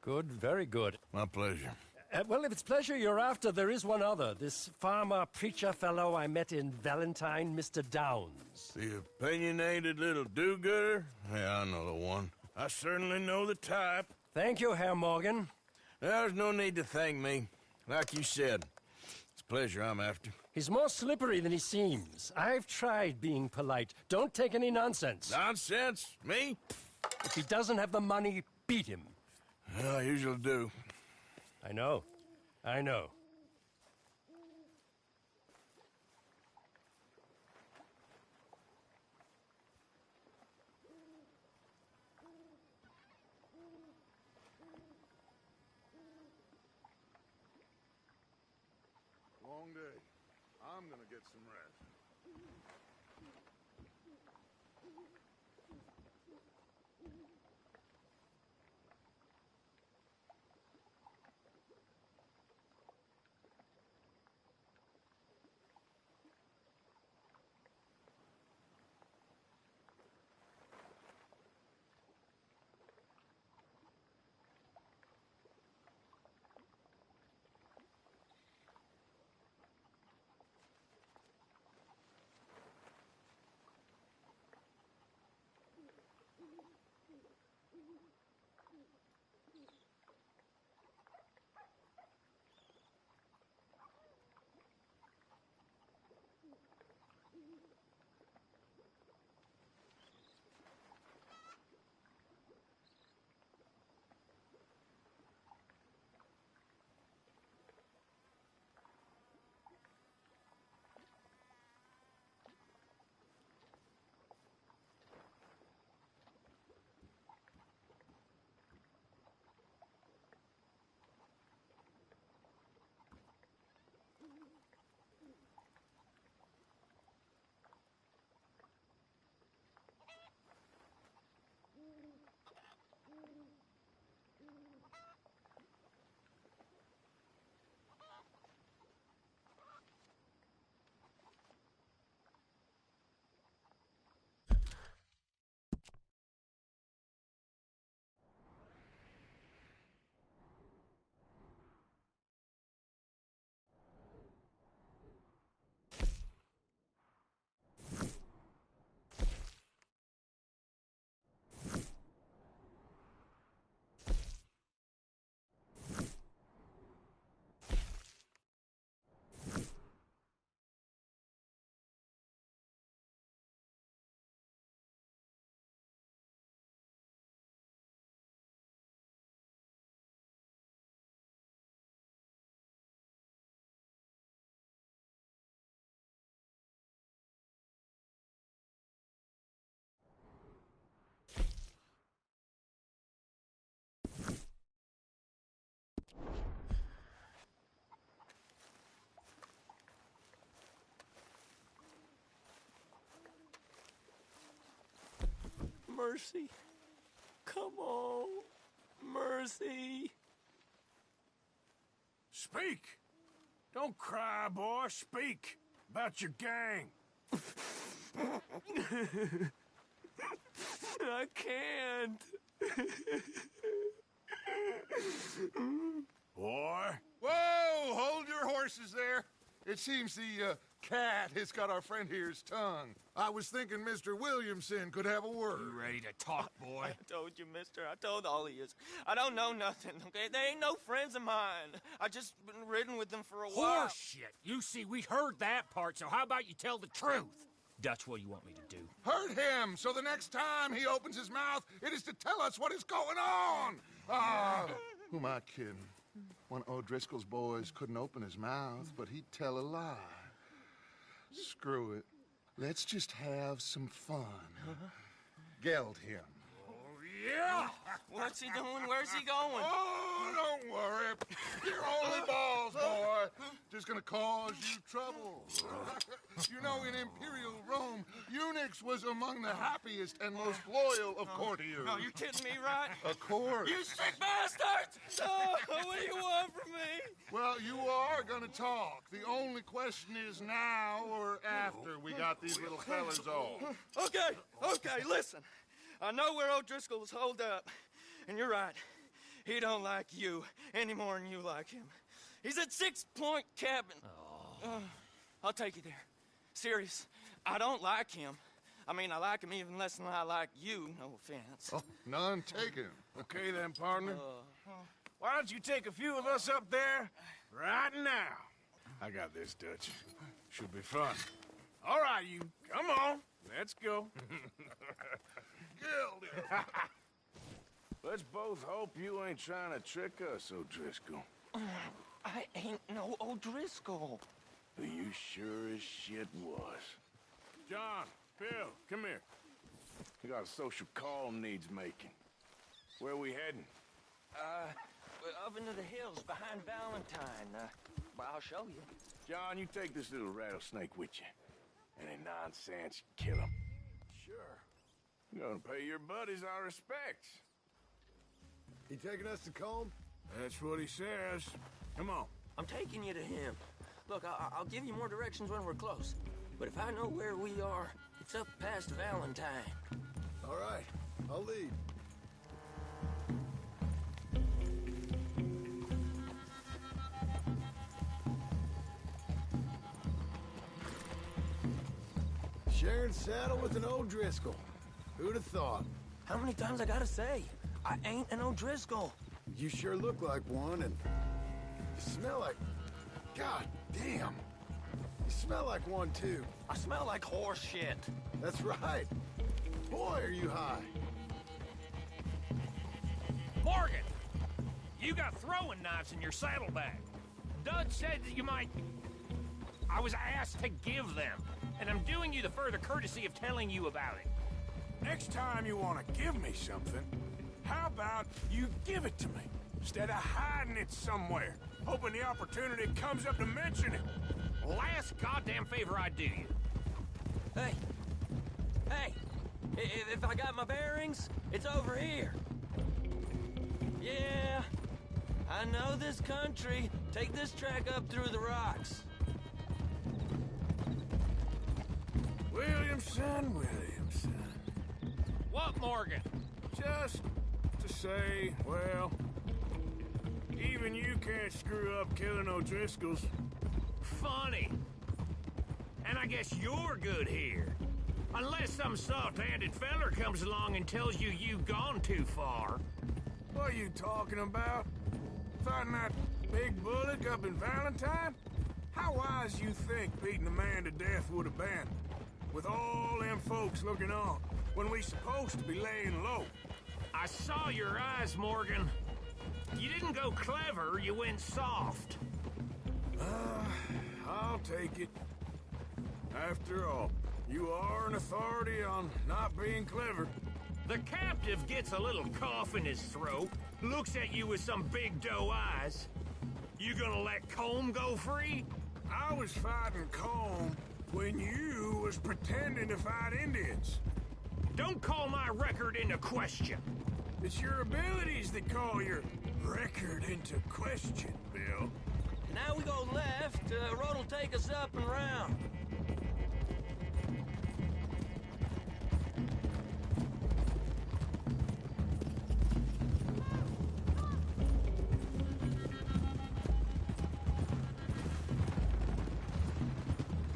Good, very good. My pleasure. Well, if it's pleasure you're after, there is one other. This farmer preacher fellow I met in Valentine, Mr. Downs. The opinionated little do-gooder? Yeah, I know the one. I certainly know the type. Thank you, Herr Morgan. There's no need to thank me. Like you said, it's pleasure I'm after. He's more slippery than he seems. I've tried being polite. Don't take any nonsense. Nonsense? Me? If he doesn't have the money, beat him. Well, I usually do. I know. I know. Long day. I'm gonna get some rest. Mercy. Come on. Mercy. Speak! Don't cry, boy. Speak about your gang. I can't. Boy. Whoa! Hold your horses there. It seems the cat has got our friend here's tongue. I was thinking Mr. Williamson could have a word. You ready to talk, boy? I told you, mister. I told all of you. I don't know nothing, okay? They ain't no friends of mine. I just been ridden with them for a while. Horseshit. You see, we heard that part, so how about you tell the truth? Dutch, what do you want me to do? Hurt him, so the next time he opens his mouth, it is to tell us what is going on. Ah, who am I kidding? One of O'Driscoll's boys couldn't open his mouth, but he'd tell a lie. Screw it. Let's just have some fun. Geld him. Yeah! What's he doing? Where's he going? Oh, don't worry. You're only balls, boy. Just gonna cause you trouble. You know, in Imperial Rome, eunuchs was among the happiest and most loyal of courtiers. No, you're kidding me, right? Of course. You sick bastards! Oh, what do you want from me? Well, you are gonna talk. The only question is now or after we got these little fellas off. Okay, listen. I know where O'Driscoll's holed up, and you're right. He don't like you any more than you like him. He's at 6 Point Cabin. I'll take you there. Serious, I don't like him. I mean, I like him even less than I like you, no offense. Oh, none taken. Okay then, partner. Why don't you take a few of us up there right now? I got this, Dutch. Should be fun. All right, you. Come on. Let's go. Let's both hope you ain't trying to trick us, O'Driscoll. I ain't no O'Driscoll. You sure as shit was. John, Bill, come here. We got a social call needs making. Where we heading? Up into the hills behind Valentine. Well, I'll show you. John, you take this little rattlesnake with you. Any nonsense, kill him. Sure. You're gonna pay your buddies our respects. He taking us to Combe? That's what he says. Come on. I'm taking you to him. Look, I'll give you more directions when we're close. But if I know where we are, it's up past Valentine. All right, I'll lead. Sharing saddle with an O'Driscoll. Who'd have thought? How many times I gotta say? I ain't an O'Driscoll. You sure look like one, and you smell like... God damn. You smell like one, too. I smell like horse shit. That's right. Boy, are you high. Morgan! You got throwing knives in your saddlebag. Dud said that you might... I was asked to give them, and I'm doing you the further courtesy of telling you about it. Next time you want to give me something, how about you give it to me, instead of hiding it somewhere, hoping the opportunity comes up to mention it? Last goddamn favor I do you. Hey! Hey! If I got my bearings, it's over here. Yeah, I know this country. Take this track up through the rocks. Williamson. What, Morgan? Just to say, well, even you can't screw up killing O'Driscolls. Funny. And I guess you're good here. Unless some soft-handed feller comes along and tells you you've gone too far. What are you talking about? Fighting that big bullock up in Valentine? How wise you think beating a man to death would have been? With all them folks looking on, when we supposed to be laying low. I saw your eyes, Morgan. You didn't go clever, you went soft. I'll take it. After all, you are an authority on not being clever. The captive gets a little cough in his throat, looks at you with some big doe eyes. You gonna let Combe go free? I was fighting Combe when you was pretending to fight Indians. Don't call my record into question. It's your abilities that call your record into question, Bill. Now we go left, road'll take us up and round.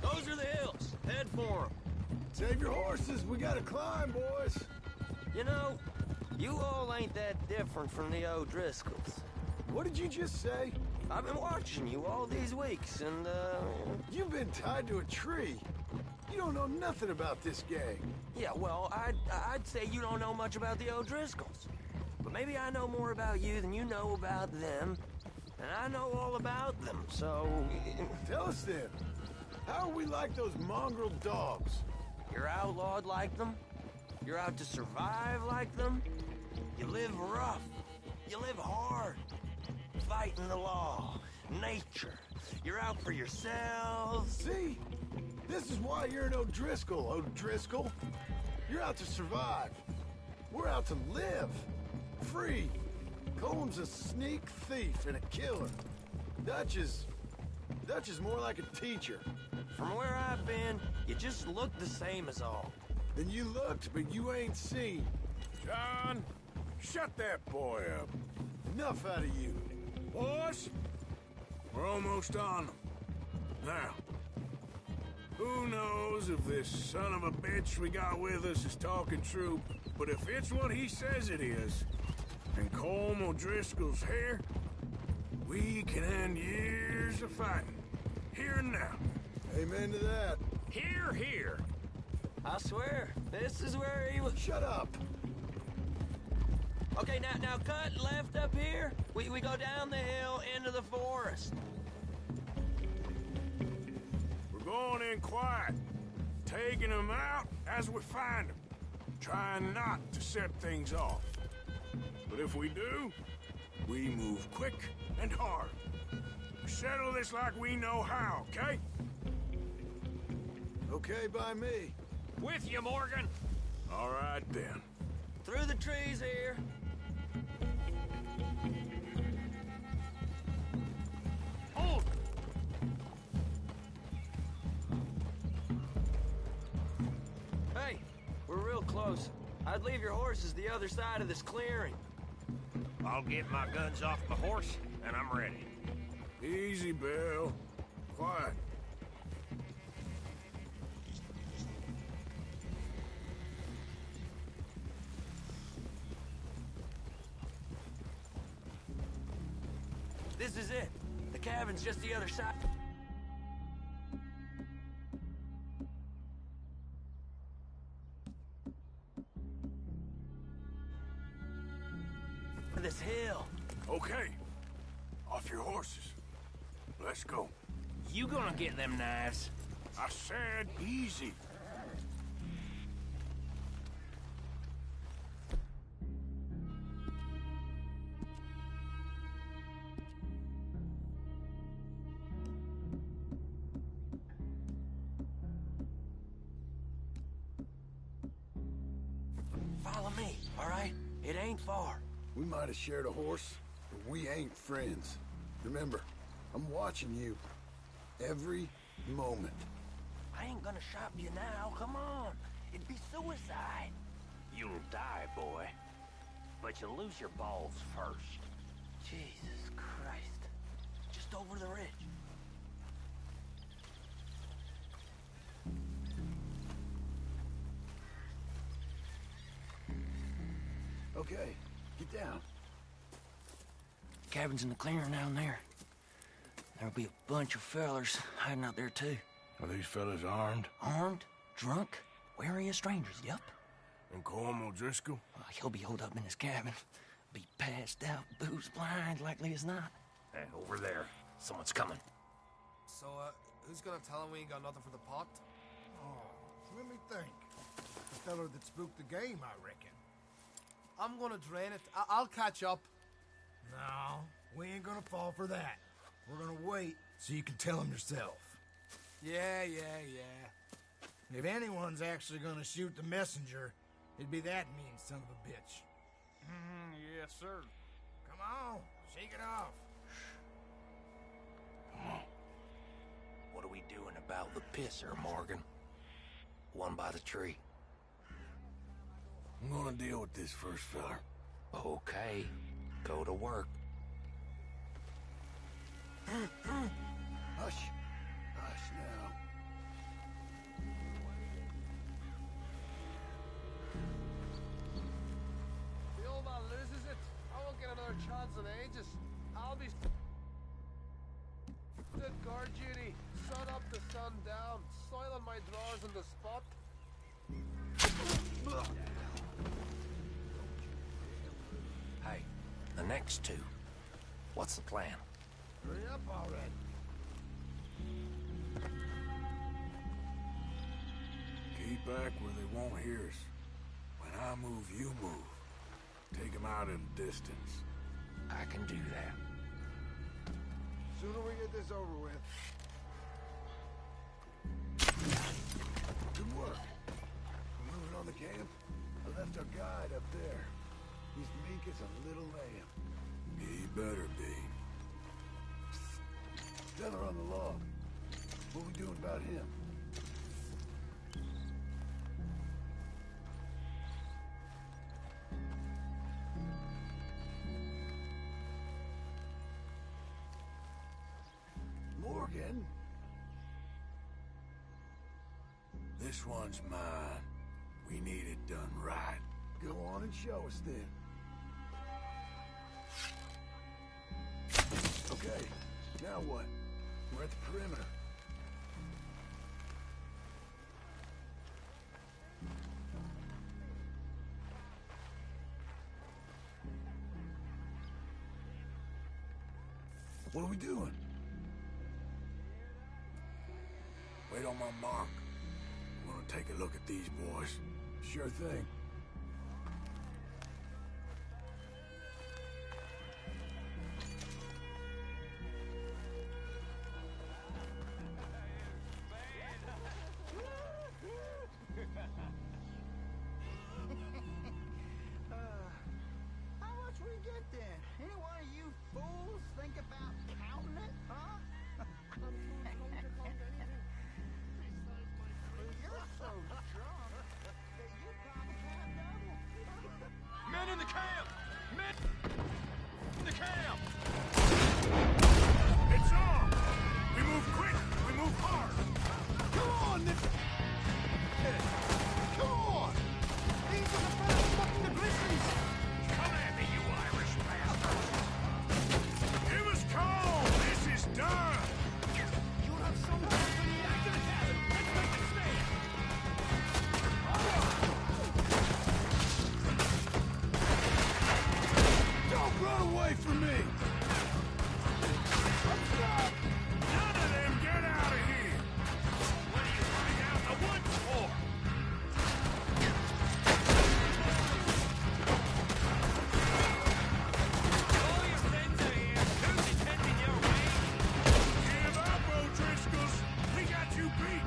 Those are the hills. Head for them. Save your horses, we gotta climb, boys. You know, you all ain't that different from the O'Driscolls. What did you just say? I've been watching you all these weeks, and, You've been tied to a tree. You don't know nothing about this gang. Yeah, well, I'd say you don't know much about the O'Driscolls. But maybe I know more about you than you know about them. And I know all about them, so... Tell us then. How are we like those mongrel dogs? You're outlawed like them. You're out to survive like them. You live rough. You live hard. Fighting the law. Nature. You're out for yourselves. See? This is why you're an O'Driscoll, O'Driscoll. You're out to survive. We're out to live. Free. Comb's a sneak thief and a killer. Dutch is more like a teacher. From where I've been, you just look the same as all. Then you looked, but you ain't seen. John, shut that boy up. Enough out of you. Boys, we're almost on them. Now, Who knows if this son of a bitch we got with us is talking true, but if it's what he says it is, and Colm O'Driscoll's here, we can end years of fighting. Here and now. Amen to that. Here, here. I swear, this is where he was. Shut up. Okay, now cut left up here. We go down the hill into the forest. We're going in quiet, taking them out as we find them, trying not to set things off. But if we do, we move quick and hard. We settle this like we know how, okay? Okay by me. With you, Morgan. All right, then. Through the trees here. Hold! Hey, we're real close. I'd leave your horses the other side of this clearing. I'll get my guns off my horse, and I'm ready. Easy, Bill. Quiet. This is it. The cabin's just the other side. This hill. Okay. Off your horses. Let's go. You gonna get them knives? I said easy. Follow me, all right? It ain't far. We might have shared a horse, but we ain't friends. Remember, I'm watching you. Every moment. I ain't gonna shop you now, come on. It'd be suicide. You'll die, boy. But you'll lose your balls first. Jesus Christ. Just over the ridge. Okay, get down. Cabin's in the clearing down there. There'll be a bunch of fellers hiding out there, too. Are these fellas armed? Armed, drunk, wary of strangers, yup. And Colm O'Driscoll? He'll be holed up in his cabin. Be passed out, booze blind, likely as not. Hey, over there. Someone's coming. So, who's gonna tell him we ain't got nothing for the pot? Oh, let me think. The feller that spooked the game, I reckon. I'm gonna drain it. I'll catch up. No, we ain't gonna fall for that. We're gonna wait so you can tell him yourself. Yeah. If anyone's actually gonna shoot the messenger, it'd be that mean son of a bitch. Yes, sir. Come on, shake it off. What are we doing about the pisser, Morgan? One by the tree. I'm gonna deal with this first feller. Okay. Go to work. Hush. Hush now. The old man loses it. I won't get another chance in ages. I'll be... Did guard duty. Sun up to sun down. Soiling my drawers on the spot. Hey, the next two. What's the plan? Hurry up already. Keep back where they won't hear us. When I move, you move. Take them out at a distance. I can do that. Sooner we get this over with. Good work. We're moving on the camp. I left our guide up there. He's meek as a little lamb. He better be. Feller on the log. What we doing about him? Morgan? This one's mine. We need it done right. Go on and show us then. Okay, now what? We're at the perimeter. What are we doing? Wait on my mark. I'm gonna take a look at these boys. Sure thing. How much we get then? Any one of you fools think about counting it, huh? You're so drunk that you probably have double. Men in the camp! Men in the camp! It's on! We move quick! We move hard! Come on! Come on! These are the first fucking glistens! Come at me, you Irish bastards! Give us call! This is done! You'll have some time for the Back to the cabin! Let's make a stand! Don't run away from me! None of them get out of here! What are you running out in the woods for? All your friends are here. Who's attending your range? Give up, O'Driscolls! We got you beat!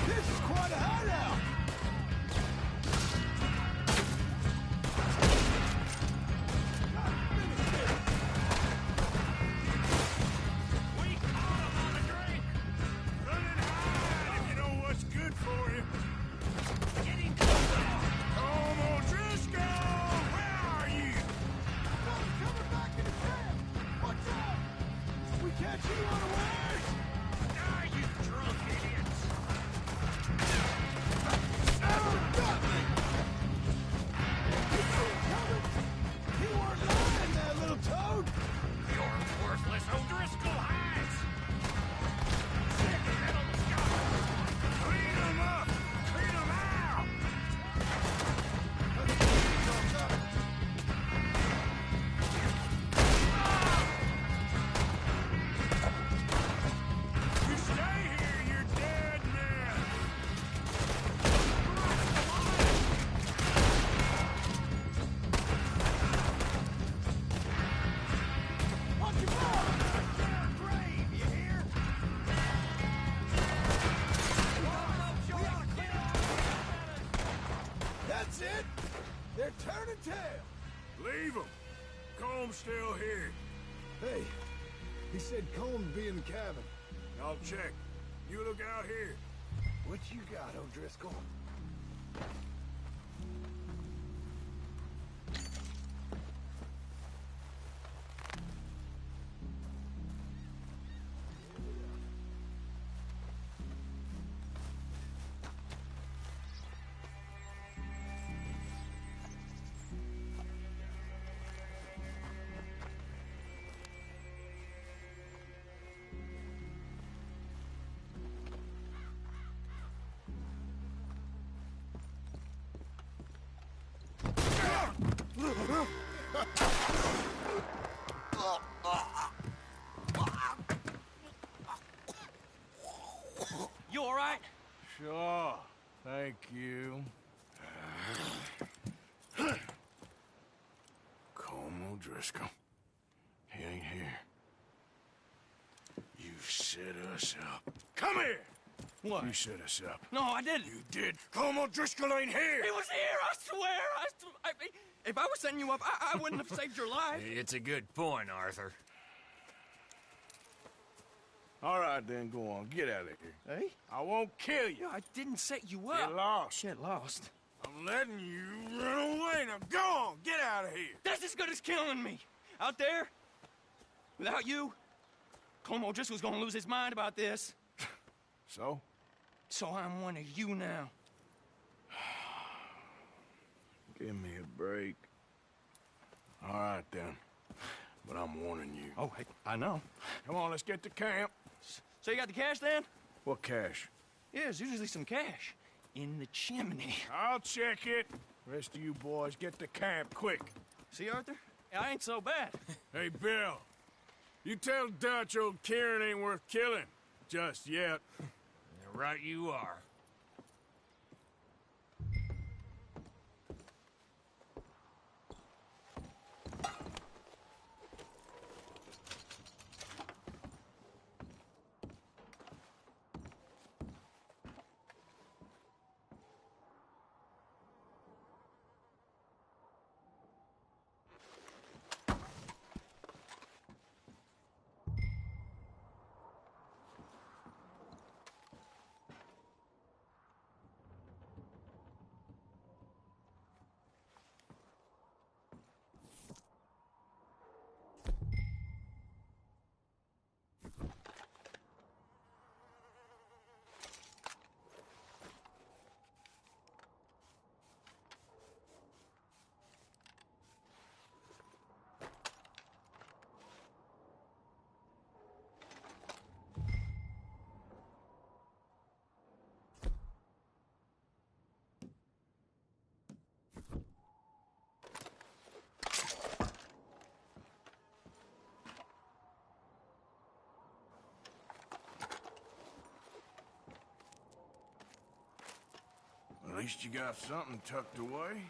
This is quite a hideout! We caught him on a drink. Run and hide if you know what's good for you! Getting closer. Home O'Driscoll! Where are you? One's coming back in the camp! What's up? We catch you unawares! Ah, you drunk idiots. Oh, got me! You see it coming? You weren't lying, that little toad! You're worthless O'Driscoll hides. Sick metal scum. Clean them up! Clean them out! You stay here, you're dead men! Watch your back! Their grave, you hear? That's it! They're turning tail! Leave them! Comb's still here. Hey, he said Comb'd be in the cabin. I'll check. You look out here. What you got, O'Driscoll? You all right? Sure. Thank you. Colm O'Driscoll. He ain't here. You set us up. Come here! What? You set us up. No, I didn't. You did. Colm O'Driscoll ain't here! He was here, I swear. If I was setting you up, I wouldn't have saved your life. It's a good point, Arthur. All right, then, go on. Get out of here. Hey? I won't kill you. I didn't set you up. Get lost. Get lost? I'm letting you run away. Now go on. Get out of here. That's as good as killing me. Out there, without you, Colm O'Driscoll's gonna lose his mind about this. So? So I'm one of you now. Give me a break. All right, then. But I'm warning you. Oh, hey, I know. Come on, let's get to camp. So you got the cash, then? What cash? Yeah, there's usually some cash. In the chimney. I'll check it. Rest of you boys, get to camp, quick. See, Arthur? I ain't so bad. Hey, Bill. You tell Dutch old Kieran ain't worth killing. Just yet. Yeah, right you are. At least you got something tucked away.